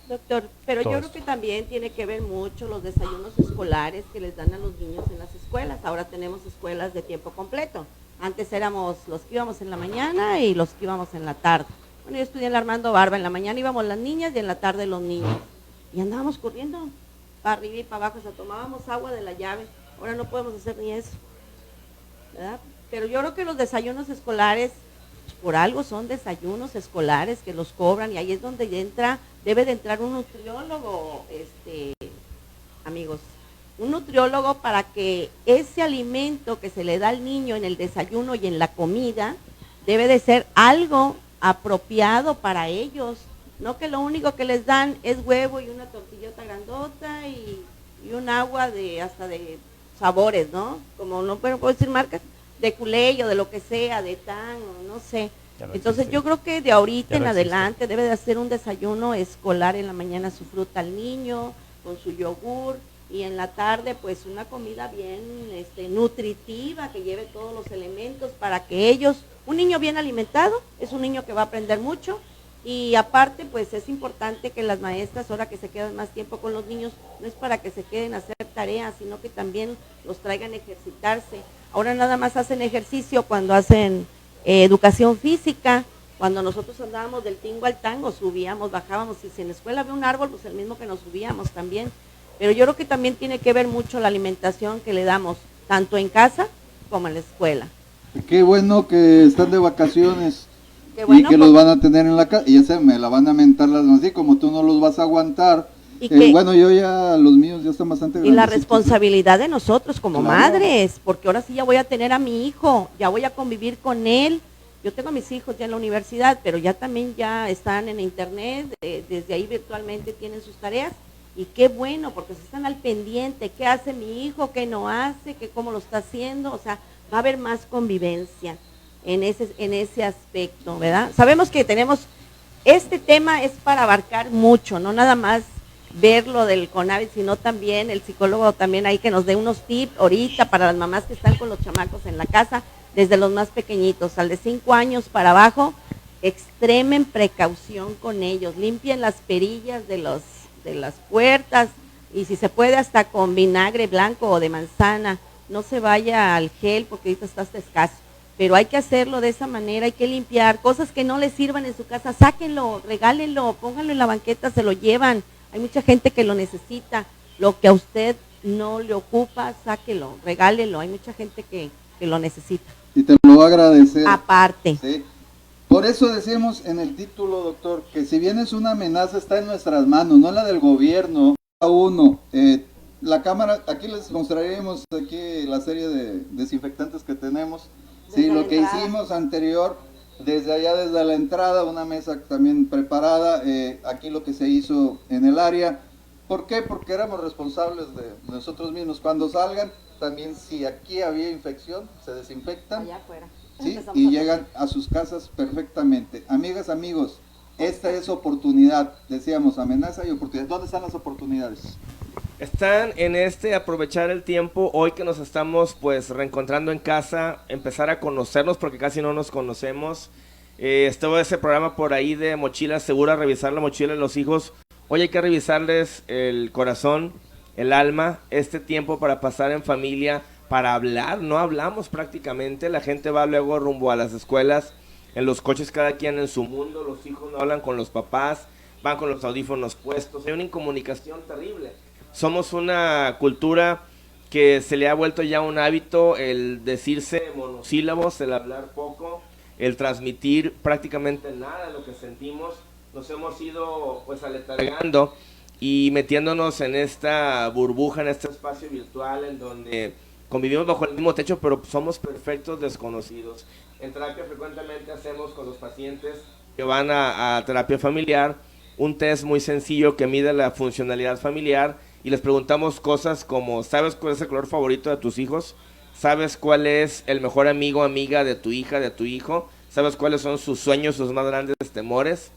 Doctor, pero
Todo
yo creo
esto.
que también tiene que ver mucho los desayunos escolares que les dan a los niños en las escuelas. Ahora tenemos escuelas de tiempo completo. Antes éramos los que íbamos en la mañana y los que íbamos en la tarde. Bueno, yo estudié en la Armando Barba, en la mañana íbamos las niñas y en la tarde los niños. Y andábamos corriendo para arriba y para abajo, o sea, tomábamos agua de la llave. Ahora no podemos hacer ni eso, ¿verdad? Pero yo creo que los desayunos escolares, por algo son desayunos escolares que los cobran y ahí es donde debe de entrar un nutriólogo, amigos, un nutriólogo para que ese alimento que se le da al niño en el desayuno y en la comida debe de ser algo apropiado para ellos, no que lo único que les dan es huevo y una tortillota grandota y un agua hasta de sabores, ¿no? Como no puedo decir marcas, de Culey o de lo que sea, de Tan, o no sé. Entonces yo creo que de ahorita en adelante debe de hacer un desayuno escolar, en la mañana su fruta al niño, con su yogur, y en la tarde pues una comida bien nutritiva, que lleve todos los elementos para que ellos, un niño bien alimentado, es un niño que va a aprender mucho, y aparte pues es importante que las maestras, ahora que se quedan más tiempo con los niños, no es para que se queden a hacer tareas, sino que también los traigan a ejercitarse. Ahora nada más hacen ejercicio cuando hacen educación física, cuando nosotros andábamos del tingo al tango, subíamos, bajábamos, y si en la escuela había un árbol, pues el mismo que nos subíamos también. Pero yo creo que también tiene que ver mucho la alimentación que le damos, tanto en casa como en la escuela.
Qué bueno que están de vacaciones.
Qué bueno,
y que los van a tener en la casa, y ya se me la van a mentar las manos, así como tú no los vas a aguantar. Bueno, yo ya, los míos ya están bastante grandes.
Y la responsabilidad de nosotros como
Claro.
madres, porque ahora sí ya voy a tener a mi hijo, ya voy a convivir con él. Yo tengo a mis hijos ya en la universidad, pero ya también ya están en internet, desde ahí virtualmente tienen sus tareas, y qué bueno, porque se están al pendiente, qué hace mi hijo, qué no hace, qué cómo lo está haciendo, o sea, va a haber más convivencia en ese aspecto, ¿verdad? Sabemos que este tema es para abarcar mucho, no nada más ver lo del CONAVIT, sino también el psicólogo también ahí que nos dé unos tips ahorita para las mamás que están con los chamacos en la casa, desde los más pequeñitos, al de 5 años para abajo, extremen precaución con ellos, limpien las perillas de las puertas, y si se puede hasta con vinagre blanco o de manzana, no se vaya al gel porque ahorita está hasta escaso. Pero hay que hacerlo de esa manera, hay que limpiar cosas que no les sirvan en su casa, sáquenlo, regálenlo, pónganlo en la banqueta, se lo llevan. Hay mucha gente que lo necesita, lo que a usted no le ocupa, sáquelo, regálelo, hay mucha gente que lo necesita.
Y te lo voy a agradecer.
Aparte.
¿Sí? Por eso decimos en el título, doctor, que si bien es una amenaza, está en nuestras manos, no la del gobierno. Uno, la cámara, aquí les mostraremos aquí la serie de desinfectantes que tenemos. Sí, lo que hicimos anterior, desde allá, desde la entrada, una mesa también preparada, aquí lo que se hizo en el área. ¿Por qué? Porque éramos responsables de nosotros mismos. Cuando salgan, también si aquí había infección, se desinfectan.
Allá afuera.
¿Sí? Y llegan a sus casas perfectamente. Amigas, amigos, esta es oportunidad, decíamos, amenaza y oportunidad. ¿Dónde están las oportunidades?
Están en aprovechar el tiempo, hoy que nos estamos pues reencontrando en casa, empezar a conocernos porque casi no nos conocemos. Estuvo ese programa por ahí de mochila segura, revisar la mochila de los hijos. Hoy hay que revisarles el corazón, el alma, este tiempo para pasar en familia, para hablar. No hablamos prácticamente, la gente va luego rumbo a las escuelas, en los coches cada quien en su mundo, los hijos no hablan con los papás, van con los audífonos puestos, hay una incomunicación terrible. Somos una cultura que se le ha vuelto ya un hábito el decirse monosílabos, el hablar poco, el transmitir prácticamente nada de lo que sentimos. Nos hemos ido pues aletargando y metiéndonos en esta burbuja, en este espacio virtual en donde convivimos bajo el mismo techo, pero somos perfectos desconocidos. En terapia frecuentemente hacemos con los pacientes que van a terapia familiar un test muy sencillo que mide la funcionalidad familiar y les preguntamos cosas como: ¿sabes cuál es el color favorito de tus hijos? ¿Sabes cuál es el mejor amigo o amiga de tu hija, de tu hijo? sabes cuáles son sus sueños, sus más grandes temores.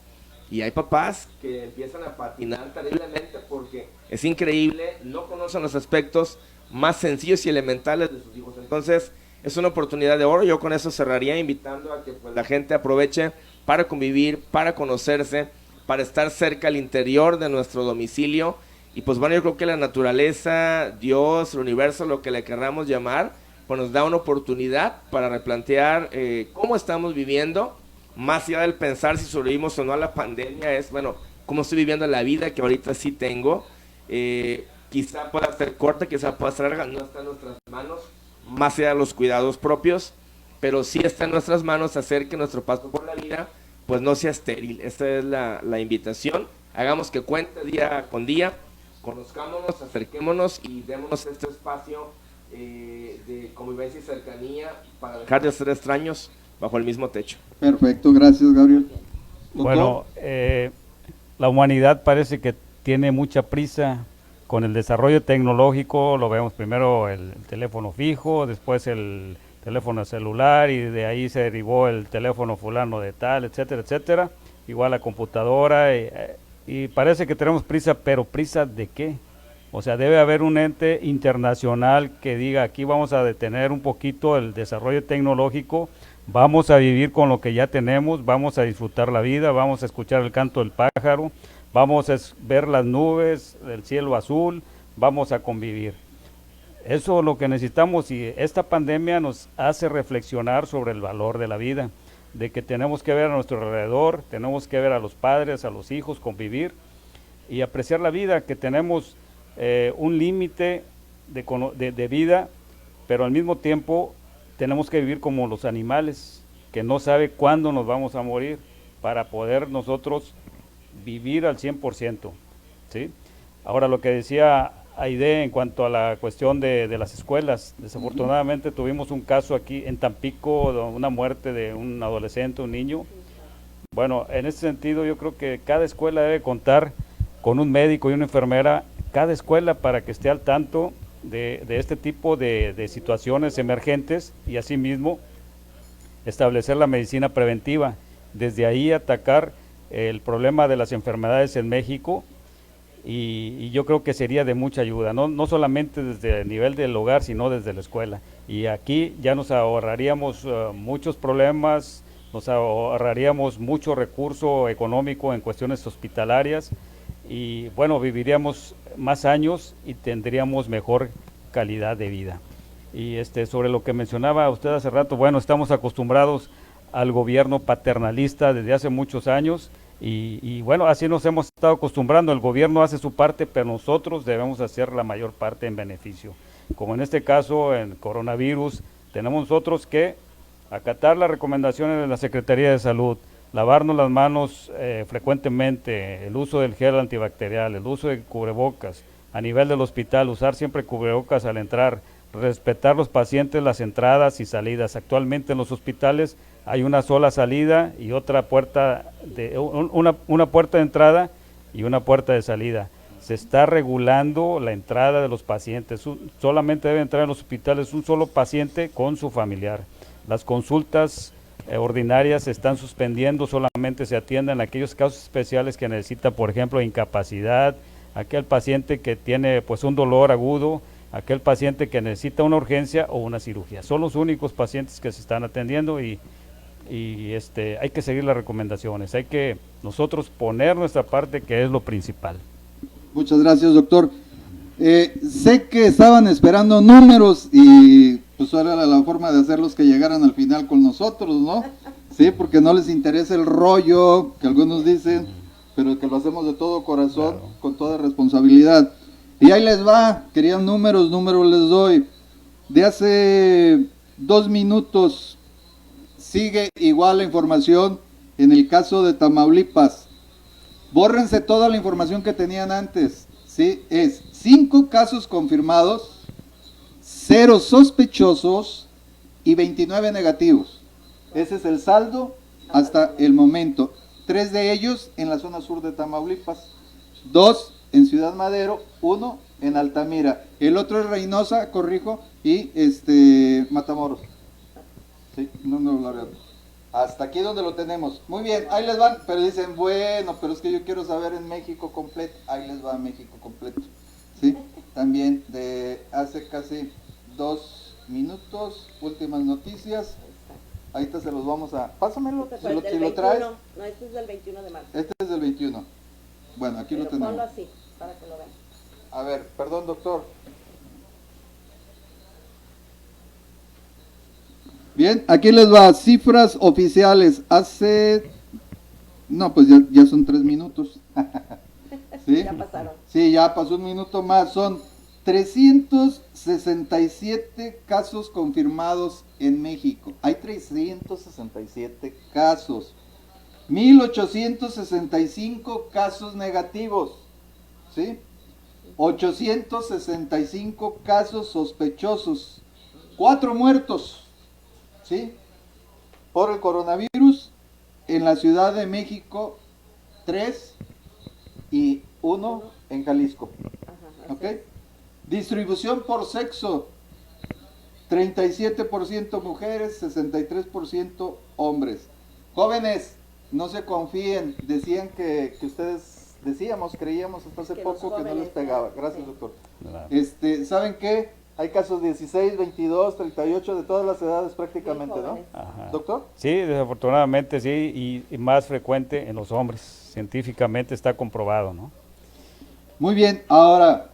Y hay papás que empiezan a patinar terriblemente porque es increíble, no conocen los aspectos más sencillos y elementales de sus hijos. Entonces, es una oportunidad de oro. Yo con eso cerraría invitando a que pues, la gente aproveche para convivir, para conocerse, para estar cerca al interior de nuestro domicilio. Y pues bueno, yo creo que la naturaleza, Dios, el universo, lo que le querramos llamar, pues nos da una oportunidad para replantear cómo estamos viviendo, más allá del pensar si sobrevivimos o no a la pandemia, es bueno, cómo estoy viviendo la vida que ahorita sí tengo. Quizá pueda ser corta, quizá pueda ser larga, no está en nuestras manos, más allá de los cuidados propios, pero sí está en nuestras manos hacer que nuestro paso por la vida pues no sea estéril. Esta es la invitación. Hagamos que cuente día con día, conozcámonos, acerquémonos y démonos este espacio de convivencia y cercanía para dejar de ser extraños bajo el mismo techo.
Perfecto, gracias, Gabriel. ¿Doctor?
Bueno, la humanidad parece que tiene mucha prisa con el desarrollo tecnológico. Lo vemos primero el teléfono fijo, después el teléfono celular, y de ahí se derivó el teléfono fulano de tal, etcétera, etcétera. Igual la computadora, y parece que tenemos prisa, pero ¿prisa de qué? O sea, debe haber un ente internacional que diga, aquí vamos a detener un poquito el desarrollo tecnológico, vamos a vivir con lo que ya tenemos, vamos a disfrutar la vida, vamos a escuchar el canto del pájaro, vamos a ver las nubes, el cielo azul, vamos a convivir. Eso es lo que necesitamos, y esta pandemia nos hace reflexionar sobre el valor de la vida, de que tenemos que ver a nuestro alrededor, tenemos que ver a los padres, a los hijos, convivir y apreciar la vida, que tenemos un límite de vida, pero al mismo tiempo tenemos que vivir como los animales, que no sabe cuándo nos vamos a morir, para poder nosotros vivir al 100%, ¿sí? Ahora, lo que decía Aide en cuanto a la cuestión de las escuelas, desafortunadamente tuvimos un caso aquí en Tampico, una muerte de un adolescente, un niño. Bueno, en ese sentido yo creo que cada escuela debe contar con un médico y una enfermera, cada escuela, para que esté al tanto de este tipo de situaciones emergentes, y asimismo establecer la medicina preventiva, desde ahí atacar el problema de las enfermedades en México, y yo creo que sería de mucha ayuda, no solamente desde el nivel del hogar, sino desde la escuela. Y aquí ya nos ahorraríamos muchos problemas, nos ahorraríamos mucho recurso económico en cuestiones hospitalarias, y bueno, viviríamos más años y tendríamos mejor calidad de vida. Y sobre lo que mencionaba usted hace rato, bueno, estamos acostumbrados al gobierno paternalista desde hace muchos años, y bueno, así nos hemos estado acostumbrando. El gobierno hace su parte, pero nosotros debemos hacer la mayor parte en beneficio. Como en este caso, en coronavirus, tenemos nosotros que acatar las recomendaciones de la Secretaría de Salud, lavarnos las manos frecuentemente, el uso del gel antibacterial, el uso de cubrebocas, a nivel del hospital, usar siempre cubrebocas al entrar, respetar los pacientes las entradas y salidas. Actualmente en los hospitales hay una sola salida y otra puerta, una puerta de entrada y una puerta de salida. Se está regulando la entrada de los pacientes, solamente debe entrar en los hospitales un solo paciente con su familiar. Las consultas ordinarias se están suspendiendo, solamente se atienden aquellos casos especiales que necesitan, por ejemplo, incapacidad, aquel paciente que tiene pues un dolor agudo, aquel paciente que necesita una urgencia o una cirugía. Son los únicos pacientes que se están atendiendo, y hay que seguir las recomendaciones, hay que nosotros poner nuestra parte, que es lo principal.
Muchas gracias, doctor. Sé que estaban esperando números, y pues era la forma de hacerlos que llegaran al final con nosotros, ¿no? Sí, porque no les interesa el rollo, que algunos dicen, pero que lo hacemos de todo corazón, claro, con toda responsabilidad. Y ahí les va, querían números les doy. De hace 2 minutos sigue igual la información en el caso de Tamaulipas. Bórrense toda la información que tenían antes, ¿sí? Es 5 casos confirmados, 0 sospechosos y 29 negativos. Ese es el saldo hasta el momento. 3 de ellos en la zona sur de Tamaulipas, 2 en Ciudad Madero, 1 en Altamira. El otro es Reynosa, corrijo, y Matamoros. Sí, no, la verdad. Hasta aquí donde lo tenemos. Muy bien, ahí les van, pero dicen, bueno, pero es que yo quiero saber en México completo. Ahí les va México completo. ¿Sí? También de hace casi 2 minutos, últimas noticias. Ahorita se los vamos a... Pásamelo, si lo traes.
No, este es del 21 de marzo.
Este es del 21. Bueno, aquí lo tenemos.
Ponlo así, para que lo vean.
A ver, perdón, doctor. Bien, aquí les va, cifras oficiales. No, pues ya son 3 minutos. ¿Sí?
Ya pasaron.
Sí, ya pasó un minuto más. Son 367 casos confirmados en México. Hay 367 casos. 1865 casos negativos. ¿Sí? 865 casos sospechosos. 4 muertos. ¿Sí? Por el coronavirus. En la Ciudad de México, 3 y 1 en Jalisco. ¿Ok? Distribución por sexo, 37% mujeres, 63% hombres. Jóvenes, no se confíen, decían que ustedes, creíamos hasta hace poco que no les pegaba. Gracias, doctor. ¿Saben qué? Hay casos 16, 22, 38, de todas las edades prácticamente, ¿no?
Ajá.
¿Doctor?
Sí, desafortunadamente sí, y más frecuente en los hombres. Científicamente está comprobado, ¿no?
Muy bien, ahora,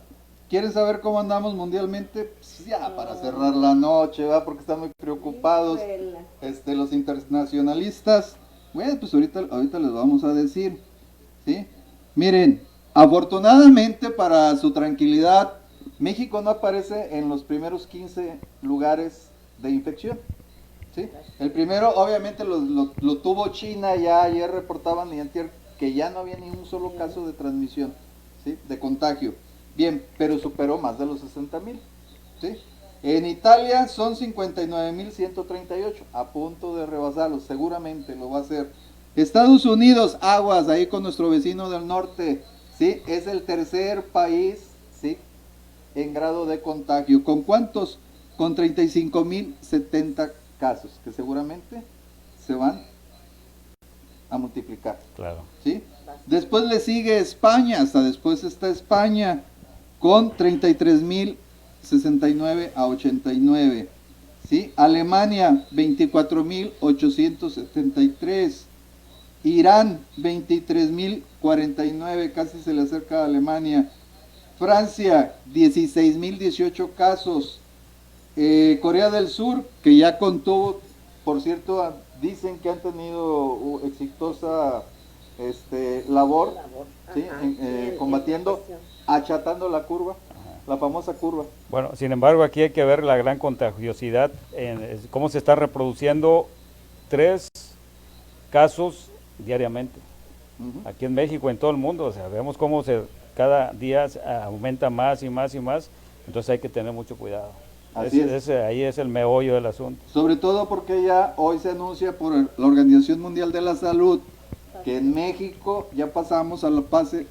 ¿quieren saber cómo andamos mundialmente? Pues ya para cerrar la noche, ¿va? Porque están muy preocupados los internacionalistas. Bueno, pues ahorita les vamos a decir, ¿sí? Miren, afortunadamente para su tranquilidad, México no aparece en los primeros 15 lugares de infección, ¿sí? El primero, obviamente, lo tuvo China, ya ayer reportaban y antier que ya no había ni un solo caso de transmisión, ¿sí? De contagio. Bien, pero superó más de los 60,000, ¿sí? En Italia son 59,138, a punto de rebasarlo, seguramente lo va a hacer. Estados Unidos, aguas, ahí con nuestro vecino del norte, ¿sí? Es el tercer país, ¿sí? En grado de contagio. ¿Con cuántos? Con 35,070 casos, que seguramente se van a multiplicar.
Claro.
¿Sí? Después le sigue España, hasta después está España, con 33,069 a 89. ¿Sí? Alemania, 24,873. Irán, 23,049, casi se le acerca a Alemania. Francia, 16,018 casos. Corea del Sur, que ya contuvo, por cierto, dicen que han tenido exitosa labor, ¿sí? Combatiendo, achatando la curva, la famosa curva.
Bueno, sin embargo, aquí hay que ver la gran contagiosidad, cómo se están reproduciendo 3 casos diariamente. Aquí en México, en todo el mundo, o sea, vemos cómo cada día aumenta más y más y más, entonces hay que tener mucho cuidado. Ahí es el meollo del asunto.
Sobre todo porque ya hoy se anuncia por la Organización Mundial de la Salud que en México ya pasamos a la fase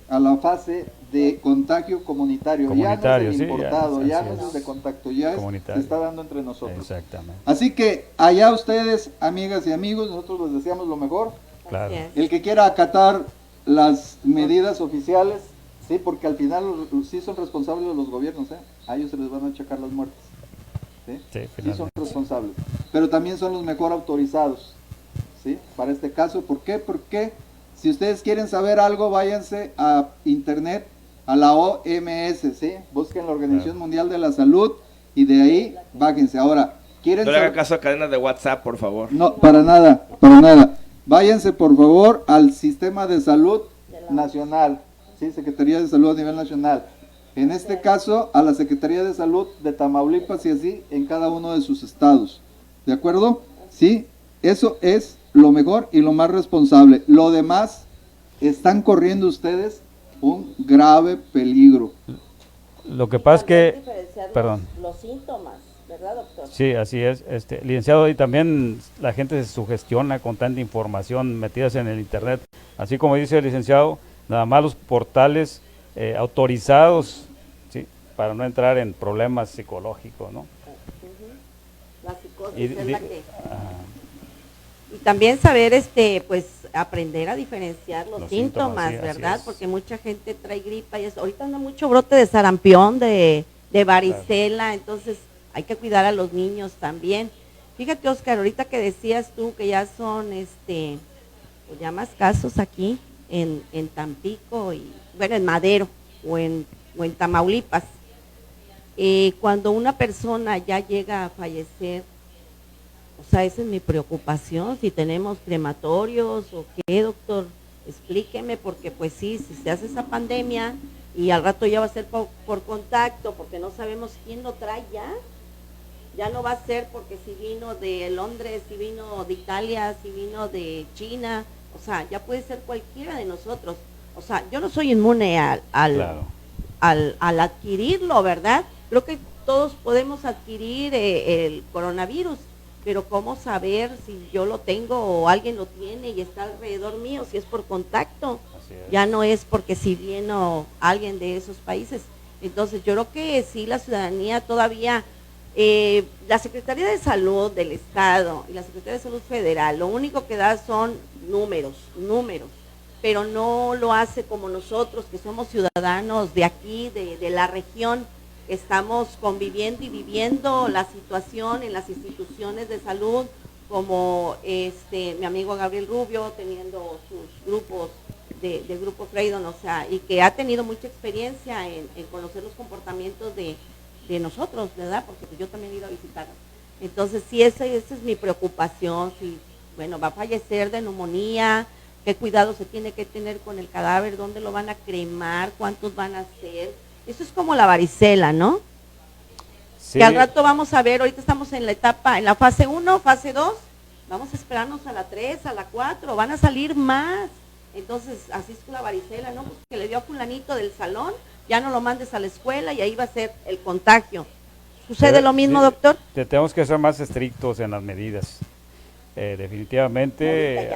de contagio comunitario. Ya no es el importado, ya no es el de contacto, ya se está dando entre nosotros.
Exactamente.
Así que allá ustedes, amigas y amigos, nosotros les deseamos lo mejor.
Claro.
El que quiera acatar las medidas oficiales, sí, porque al final sí son responsables los gobiernos, a ellos se les van a achacar las muertes. Sí, son responsables, pero también son los mejor autorizados, ¿sí? Para este caso. ¿Por qué? Porque si ustedes quieren saber algo, váyanse a internet, a la OMS, ¿sí? Busquen la Organización Mundial de la Salud y de ahí bájense. Ahora, ¿quieren
no le haga caso a cadenas de WhatsApp, por favor.
No, para nada, para nada. Váyanse por favor al Sistema de Salud Nacional, ¿sí? Secretaría de Salud a nivel nacional. En este caso, a la Secretaría de Salud de Tamaulipas y así en cada uno de sus estados. ¿De acuerdo? Sí, eso es lo mejor y lo más responsable. Lo demás, están corriendo ustedes un grave peligro.
Lo que pasa es que... Perdón.
Los síntomas, ¿verdad, doctor?
Sí, así es. Licenciado, y también la gente se sugestiona con tanta información metidas en el internet. Así como dice el licenciado, nada más los portales autorizados, ¿sí? Para no entrar en problemas psicológicos, ¿no?
La psicosis es la que... Y también saber, pues, aprender a diferenciar los síntomas,
sí,
¿verdad?
es.
Porque mucha gente trae gripa y eso. Ahorita anda mucho brote de sarampión, de varicela, entonces hay que cuidar a los niños también. Fíjate, Oscar, ahorita que decías tú que ya son, pues ya más casos aquí en Tampico y, bueno, en Madero o en Tamaulipas. Cuando una persona ya llega a fallecer, o sea, esa es mi preocupación, si tenemos crematorios o qué, doctor, explíqueme, porque pues sí, si se hace esa pandemia y al rato ya va a ser por contacto, porque no sabemos quién lo trae ya no va a ser porque si vino de Londres, si vino de Italia, si vino de China, o sea, ya puede ser cualquiera de nosotros. O sea, yo no soy inmune
Claro.
al adquirirlo, ¿verdad? Creo que todos podemos adquirir el coronavirus, pero ¿cómo saber si yo lo tengo o alguien lo tiene y está alrededor mío, si es por contacto?
Así es.
Ya no es porque si vino alguien de esos países. Entonces yo creo que sí, la ciudadanía todavía, la Secretaría de Salud del Estado y la Secretaría de Salud Federal, lo único que da son números, pero no lo hace como nosotros, que somos ciudadanos de aquí, de la región. Estamos conviviendo y viviendo la situación en las instituciones de salud, como mi amigo Gabriel Rubio, teniendo sus grupos de Grupo Freydon, o sea, y que ha tenido mucha experiencia en conocer los comportamientos de nosotros, ¿verdad? Porque yo también he ido a visitarlos. Entonces, sí, esa es mi preocupación, si, bueno, va a fallecer de neumonía, qué cuidado se tiene que tener con el cadáver, dónde lo van a cremar, cuántos van a hacer. Eso es como la varicela, ¿no?
Sí.
Que al rato vamos a ver, ahorita estamos en la etapa, en la fase 1, fase 2, vamos a esperarnos a la 3, a la 4, van a salir más. Entonces, así es la varicela, ¿no? Pues que le dio a fulanito del salón, ya no lo mandes a la escuela y ahí va a ser el contagio. ¿Sucede lo mismo,
Sí,
doctor?
Tenemos que ser más estrictos en las medidas. Definitivamente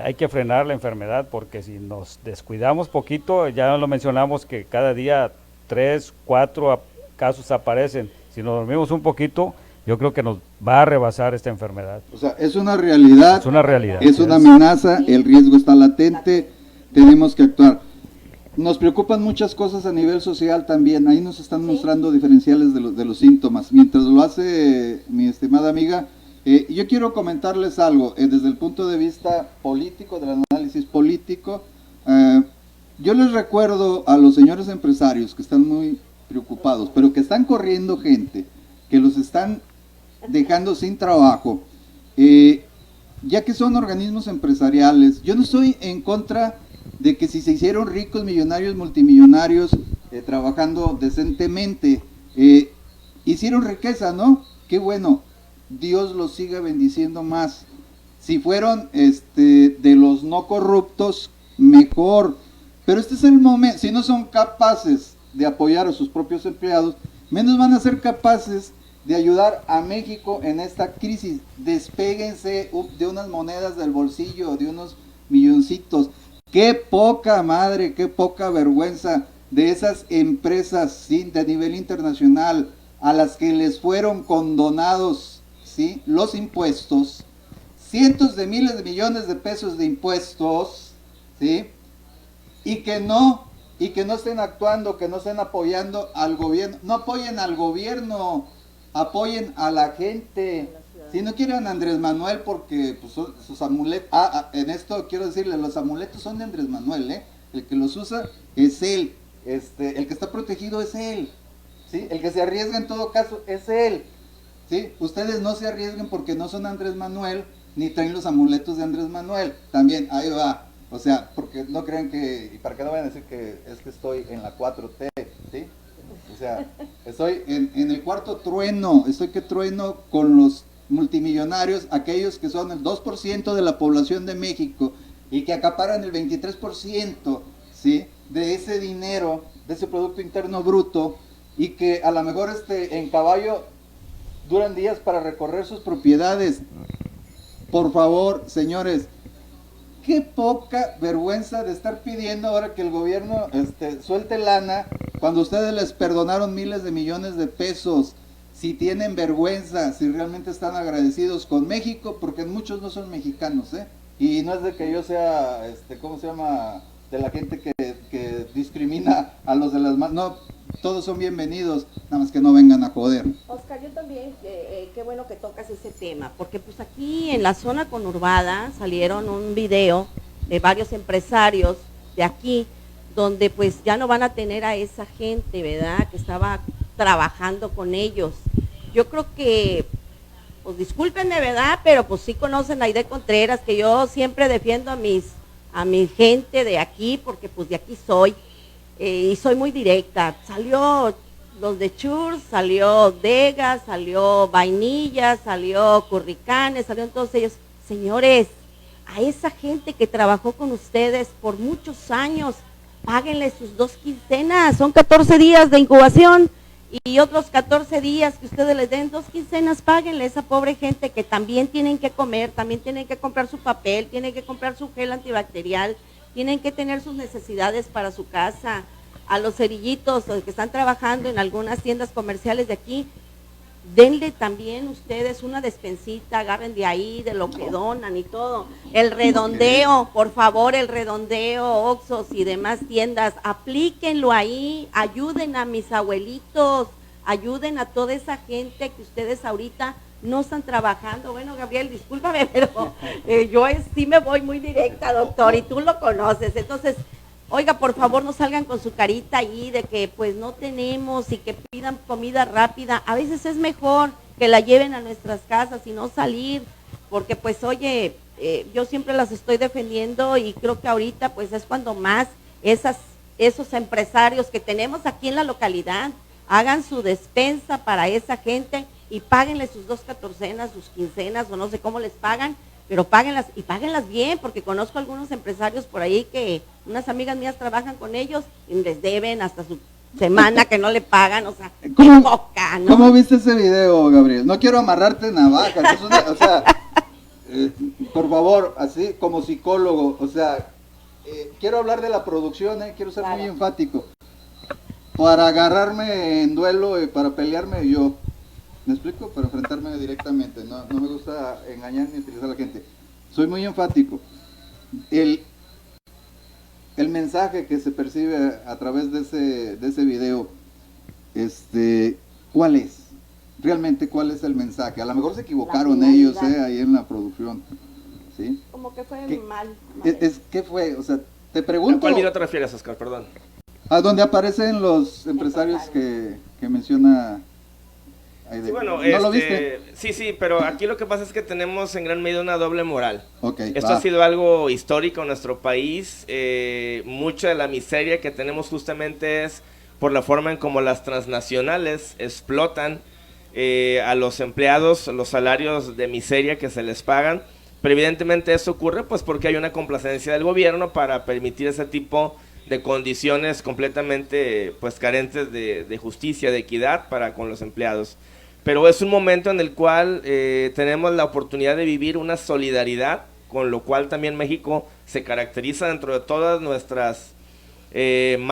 hay que frenar la enfermedad, porque si nos descuidamos poquito, ya lo mencionamos que cada día 3, 4 casos aparecen. Si nos dormimos un poquito, yo creo que nos va a rebasar esta enfermedad.
O sea, es una realidad.
Es una realidad.
Es una amenaza, el riesgo está latente, tenemos que actuar. Nos preocupan muchas cosas a nivel social también, ahí nos están mostrando diferenciales de los síntomas. Mientras lo hace mi estimada amiga, yo quiero comentarles algo, desde el punto de vista político, del análisis político. Yo les recuerdo a los señores empresarios que están muy preocupados, pero que están corriendo gente, que los están dejando sin trabajo, ya que son organismos empresariales. Yo no estoy en contra de que si se hicieron ricos, millonarios, multimillonarios, trabajando decentemente, hicieron riqueza, ¿no? Qué bueno, Dios los siga bendiciendo más. Si fueron de los no corruptos, mejor. Pero este es el momento, si no son capaces de apoyar a sus propios empleados, menos van a ser capaces de ayudar a México en esta crisis. Despéguense de unas monedas del bolsillo, de unos milloncitos. Qué poca madre, qué poca vergüenza de esas empresas, ¿sí?, de nivel internacional, a las que les fueron condonados, ¿sí?, los impuestos, cientos de miles de millones de pesos de impuestos, ¿sí?, y que no estén actuando, que no estén apoyando al gobierno. No apoyen al gobierno, apoyen a la gente. Si no quieren a Andrés Manuel, porque pues, sus amuletos, en esto quiero decirle, los amuletos son de Andrés Manuel, el que los usa es él, el que está protegido es él, ¿sí? El que se arriesga en todo caso es él, ¿sí? Ustedes no se arriesguen porque no son Andrés Manuel, ni traen los amuletos de Andrés Manuel, también, ahí va, o sea, porque no crean que, y para que no vayan a decir que es que estoy en la 4T, ¿sí? O sea, estoy en el cuarto trueno, estoy que trueno con los multimillonarios, aquellos que son el 2% de la población de México y que acaparan el 23%, ¿sí?, de ese dinero, de ese Producto Interno Bruto, y que a lo mejor en caballo duran días para recorrer sus propiedades. Por favor, señores, qué poca vergüenza de estar pidiendo ahora que el gobierno suelte lana cuando ustedes les perdonaron miles de millones de pesos. si tienen vergüenza, si realmente están agradecidos con México, porque muchos no son mexicanos, ¿eh? Y no es de que yo sea, ¿cómo se llama? De la gente que discrimina a los de las manos. No, todos son bienvenidos, nada más que no vengan a joder.
Oscar, yo también, qué bueno que tocas ese tema, porque pues aquí en la zona conurbada salieron un video de varios empresarios de aquí, donde pues ya no van a tener a esa gente, ¿verdad?, que estaba trabajando con ellos. Yo creo que, pues discúlpenme, ¿verdad?, pero pues sí conocen a Aide Contreras, que yo siempre defiendo a mi gente de aquí, porque pues de aquí soy, y soy muy directa. Salió los de Churs, salió Degas, salió Vainilla, salió Curricanes, salieron todos ellos. Señores, a esa gente que trabajó con ustedes por muchos años, páguenle sus 2 quincenas, son 14 días de incubación, y otros 14 días que ustedes les den 2 quincenas, páguenle a esa pobre gente que también tienen que comer, también tienen que comprar su papel, tienen que comprar su gel antibacterial, tienen que tener sus necesidades para su casa. A los cerillitos que están trabajando en algunas tiendas comerciales de aquí, denle también ustedes una despensita, agarren de ahí, de lo que donan y todo. El redondeo, por favor, el redondeo, Oxxos y demás tiendas, aplíquenlo ahí, ayuden a mis abuelitos, ayuden a toda esa gente que ustedes ahorita no están trabajando. Bueno, Gabriel, discúlpame, pero yo sí me voy muy directa, doctor, y tú lo conoces. Entonces, oiga, por favor, no salgan con su carita ahí de que pues no tenemos y que pidan comida rápida. A veces es mejor que la lleven a nuestras casas y no salir, porque pues oye, yo siempre las estoy defendiendo y creo que ahorita pues es cuando más esos empresarios que tenemos aquí en la localidad hagan su despensa para esa gente y páguenle sus 2 catorcenas, sus quincenas o no sé cómo les pagan, pero páguenlas y páguenlas bien, porque conozco algunos empresarios por ahí que unas amigas mías trabajan con ellos y les deben hasta su semana que no le pagan, o sea, qué poca, ¿no?
¿Cómo viste ese video, Gabriel? No quiero amarrarte navajas, o sea, por favor, así como psicólogo, o sea, quiero hablar de la producción, quiero ser muy enfático. Para agarrarme en duelo, para pelearme yo, ¿me explico? Para enfrentarme directamente, no me gusta engañar ni utilizar a la gente. Soy muy enfático. El mensaje que se percibe a través de ese video, ¿cuál es? Realmente, ¿cuál es el mensaje? A lo mejor se equivocaron ellos, ahí en la producción, ¿sí?
Como que fue mal.
¿Qué fue? O sea, te pregunto...
¿A cuál video te refieres, Oscar? Perdón.
A donde aparecen los empresarios que menciona...
Sí, bueno,
¿No lo viste?
Sí, pero aquí lo que pasa es que tenemos en gran medida una doble moral.
Okay,
Esto ha sido algo histórico en nuestro país. Mucha de la miseria que tenemos justamente es por la forma en cómo las transnacionales explotan a los empleados, los salarios de miseria que se les pagan. Pero evidentemente eso ocurre pues porque hay una complacencia del gobierno para permitir ese tipo de condiciones completamente pues carentes de justicia, de equidad para con los empleados. Pero es un momento en el cual tenemos la oportunidad de vivir una solidaridad, con lo cual también México se caracteriza dentro de todas nuestras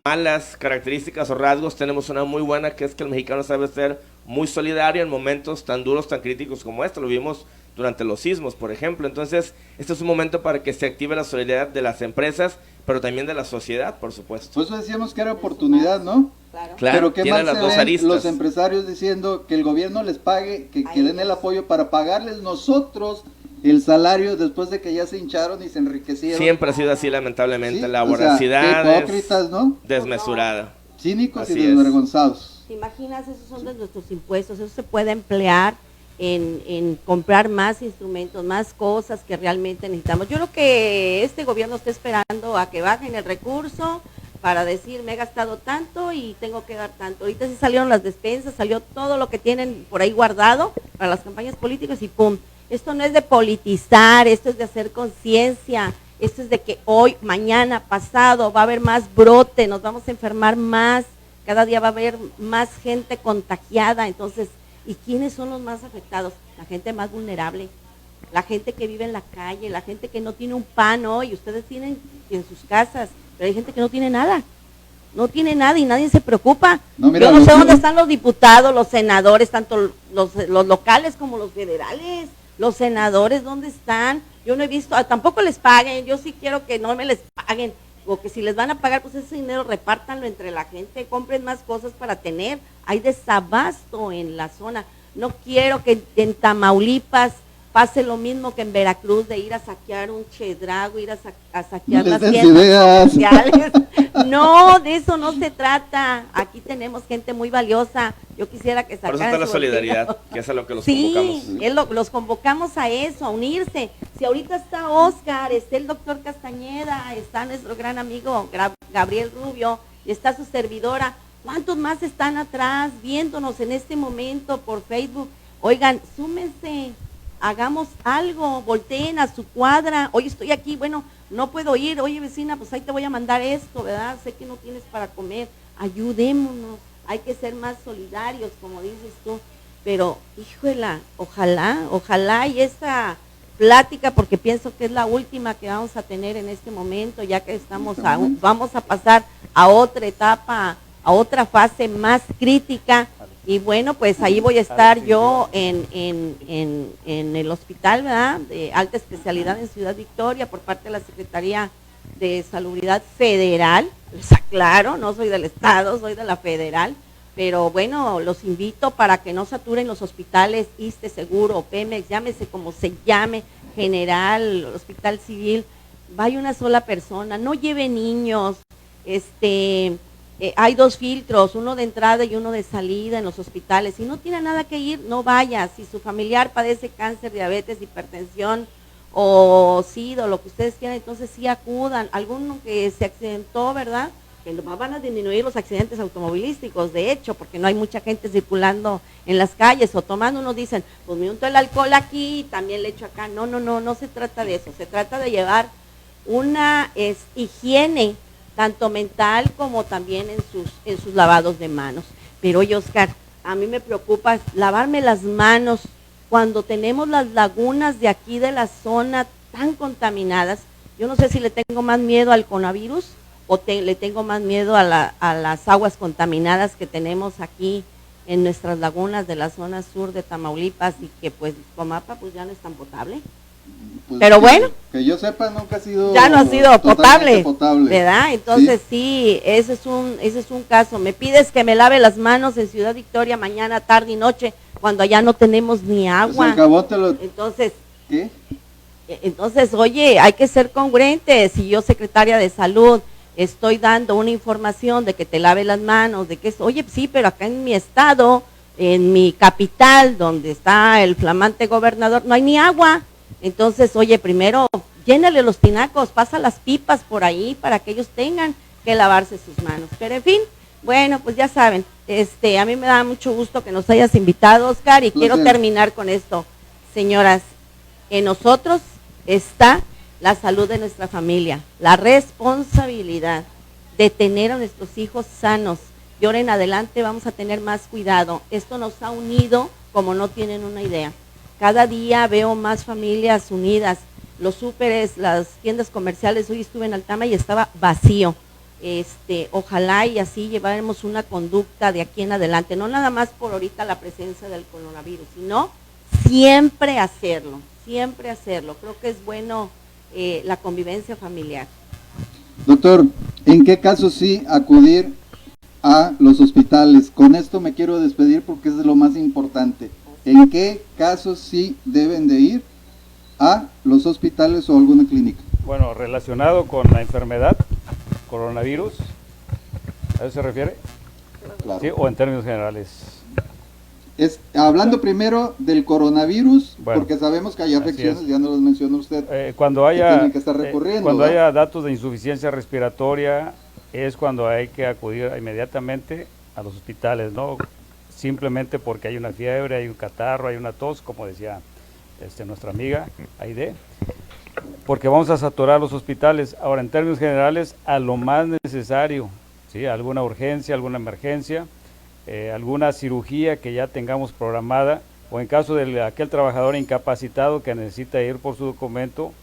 malas características o rasgos. Tenemos una muy buena, que es que el mexicano sabe ser muy solidario en momentos tan duros, tan críticos como este. Lo vimos durante los sismos, por ejemplo. Entonces, este es un momento para que se active la solidaridad de las empresas, pero también de la sociedad, por supuesto.
Por eso decíamos que era oportunidad, ¿no?
Claro,
pero qué
tiene
mal
las
se
dos
ven
aristas.
los empresarios diciendo que el gobierno les pague, que den el apoyo para pagarles nosotros el salario después de que ya se hincharon y se enriquecieron.
Siempre ha sido así, lamentablemente.
Sí,
la
o sea,
voracidad
qué hipócritas, ¿no?
Desmesurada.
Cínicos
Así
y desvergonzados.
¿Te imaginas? Esos son de nuestros impuestos, eso se puede emplear en comprar más instrumentos, más cosas que realmente necesitamos. Yo creo que este gobierno está esperando a que bajen el recurso para decir, me he gastado tanto y tengo que dar tanto. Ahorita sí salieron las despensas, salió todo lo que tienen por ahí guardado para las campañas políticas y ¡pum! Esto no es de politizar, esto es de hacer conciencia, esto es de que hoy, mañana, pasado va a haber más brote, nos vamos a enfermar más, cada día va a haber más gente contagiada. Entonces, ¿y quiénes son los más afectados? La gente más vulnerable, la gente que vive en la calle, la gente que no tiene un pan hoy. Ustedes tienen en sus casas, pero hay gente que no tiene nada. no tiene nada y nadie se preocupa.
No, mira,
yo no sé
los-
dónde están los diputados, los senadores, tanto los locales como los federales. Los senadores, ¿dónde están? Yo no he visto, tampoco les paguen, yo sí quiero que no me les paguen, o que si les van a pagar, pues ese dinero repártanlo entre la gente, compren más cosas para tener. Hay desabasto en la zona. No quiero que en Tamaulipas pase lo mismo que en Veracruz, de ir a saquear un chedrago, ir a saquear
No
las
les des
tiendas
ideas.
comerciales. No, de eso no se trata. Aquí tenemos gente muy valiosa. Yo quisiera que
Por eso
sacaran
está la
su
solidaridad,
bolsillo.
que es a lo que los
Sí,
convocamos.
los convocamos a eso, a unirse. Si ahorita está Oscar, está el doctor Castañeda, está nuestro gran amigo Gabriel Rubio, y está su servidora, ¿cuántos más están atrás viéndonos en este momento por Facebook? Oigan, súmense, hagamos algo, volteen a su cuadra. Hoy estoy aquí, bueno, no puedo ir, oye vecina, pues ahí te voy a mandar esto, ¿verdad? Sé que no tienes para comer, ayudémonos, hay que ser más solidarios, como dices tú, pero híjola, ojalá y esta plática, porque pienso que es la última que vamos a tener en este momento, ya que vamos a pasar a otra etapa, a otra fase más crítica. Y bueno, pues ahí voy a estar yo en el hospital, ¿verdad?, de alta especialidad en Ciudad Victoria, por parte de la Secretaría de Salubridad Federal. Les aclaro, no soy del Estado, soy de la Federal, pero bueno, los invito para que no saturen los hospitales, ISSSTE, Seguro, Pemex, llámese como se llame, General, Hospital Civil, vaya una sola persona, no lleve niños, hay 2 filtros, uno de entrada y uno de salida en los hospitales. Si no tiene nada que ir, no vaya. Si su familiar padece cáncer, diabetes, hipertensión o SIDA o lo que ustedes quieran, entonces sí acudan. Alguno que se accidentó, ¿verdad?, que van a disminuir los accidentes automovilísticos, de hecho, porque no hay mucha gente circulando en las calles o tomando. Unos dicen, pues me unto el alcohol aquí, también le echo acá. No se trata de eso. Se trata de llevar una higiene tanto mental como también en sus lavados de manos. Pero oye, Oscar, a mí me preocupa lavarme las manos cuando tenemos las lagunas de aquí de la zona tan contaminadas. Yo no sé si le tengo más miedo al coronavirus o le tengo más miedo a las aguas contaminadas que tenemos aquí en nuestras lagunas de la zona sur de Tamaulipas, y que pues Comapa pues ya no es tan potable.
Pues
Pero bueno,
que yo sepa, nunca ha sido
ya no ha sido
totalmente
potable, ¿verdad? Entonces sí, ese es un caso. Me pides que me lave las manos en Ciudad Victoria mañana, tarde y noche, cuando allá no tenemos ni
Pues
agua.
el jabón te lo...
Entonces,
¿Qué?
oye, hay que ser congruentes. Si yo, secretaria de Salud, estoy dando una información de que te lave las manos, de que oye, sí, pero acá en mi estado, en mi capital, donde está el flamante gobernador, no hay ni agua. Entonces, oye, primero llénale los tinacos, pasa las pipas por ahí para que ellos tengan que lavarse sus manos. Pero en fin, bueno, pues ya saben, a mí me da mucho gusto que nos hayas invitado, Oscar, y quiero terminar con esto. Señoras, en nosotros está la salud de nuestra familia, la responsabilidad de tener a nuestros hijos sanos. Y ahora en adelante vamos a tener más cuidado. Esto nos ha unido como no tienen una idea. Cada día veo más familias unidas, los súperes, las tiendas comerciales. Hoy estuve en Altama y estaba vacío. Ojalá y así llevaremos una conducta de aquí en adelante, no nada más por ahorita la presencia del coronavirus, sino siempre hacerlo. Creo que es bueno la convivencia familiar.
Doctor, ¿en qué casos sí acudir a los hospitales? Con esto me quiero despedir porque es lo más importante. ¿En qué casos sí deben de ir a los hospitales o alguna clínica?
Bueno, relacionado con la enfermedad, coronavirus, ¿a eso se refiere?
Claro.
¿Sí? ¿O en términos generales?
Hablando primero del coronavirus,
Bueno,
porque sabemos que hay afecciones,
es.
ya nos los mencionó usted.
Cuando haya,
tienen que estar recurriendo,
cuando
¿verdad?
haya datos de insuficiencia respiratoria, es cuando hay que acudir inmediatamente a los hospitales, ¿no? Simplemente porque hay una fiebre, hay un catarro, hay una tos, como decía nuestra amiga Aide, porque vamos a saturar los hospitales. Ahora, en términos generales, a lo más necesario, ¿sí? Alguna urgencia, alguna emergencia, alguna cirugía que ya tengamos programada, o en caso de aquel trabajador incapacitado que necesita ir por su documento,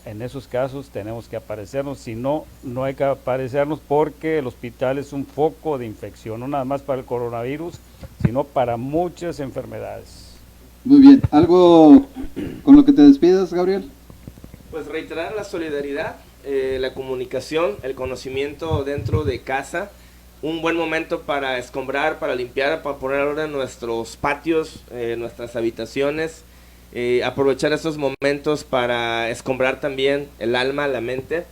en esos casos tenemos que aparecernos, si no, no hay que aparecernos porque el hospital es un foco de infección, no nada más para el coronavirus, sino para muchas enfermedades.
Muy bien, ¿algo con lo que te despidas, Gabriel?
Pues reiterar la solidaridad, la comunicación, el conocimiento dentro de casa, un buen momento para escombrar, para limpiar, para poner orden en nuestros patios, nuestras habitaciones, aprovechar esos momentos para escombrar también el alma, la mente,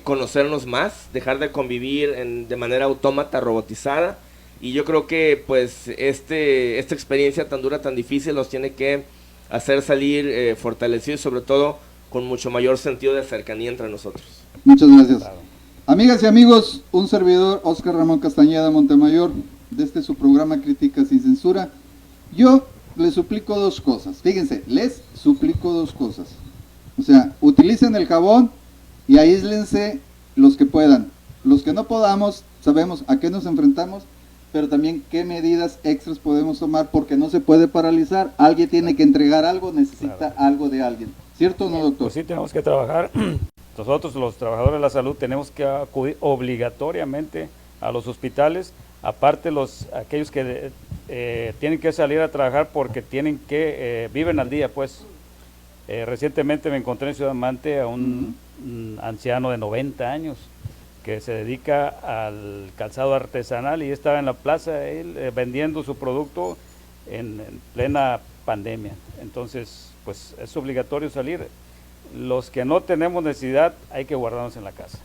conocernos más, dejar de convivir de manera autómata, robotizada, y yo creo que pues esta experiencia tan dura, tan difícil, nos tiene que hacer salir fortalecidos, sobre todo con mucho mayor sentido de cercanía entre nosotros.
Muchas gracias.
Claro.
Amigas y amigos, un servidor, Óscar Ramón Castañeda Montemayor, desde su programa Crítica sin Censura. Yo les suplico dos cosas, fíjense, les suplico dos cosas. O sea, utilicen el jabón y aíslense los que puedan. Los que no podamos, sabemos a qué nos enfrentamos, pero también qué medidas extras podemos tomar, porque no se puede paralizar. Alguien tiene que entregar algo, necesita algo de alguien. ¿Cierto o no, doctor?
Pues sí, tenemos que trabajar. Nosotros, los trabajadores de la salud, tenemos que acudir obligatoriamente a los hospitales, aparte aquellos que tienen que salir a trabajar porque tienen que, viven al día, pues. Recientemente me encontré en Ciudad Mante a un anciano de 90 años que se dedica al calzado artesanal y estaba en la plaza él vendiendo su producto en plena pandemia. Entonces, pues es obligatorio salir. Los que no tenemos necesidad hay que guardarnos en la casa.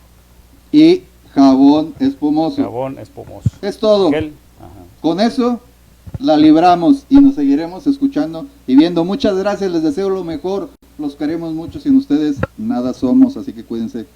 Y jabón espumoso.
Jabón espumoso.
Es todo.
Gel. Ajá.
Con eso la libramos y nos seguiremos escuchando y viendo. Muchas gracias, les deseo lo mejor. Los queremos mucho, sin ustedes nada somos, así que cuídense.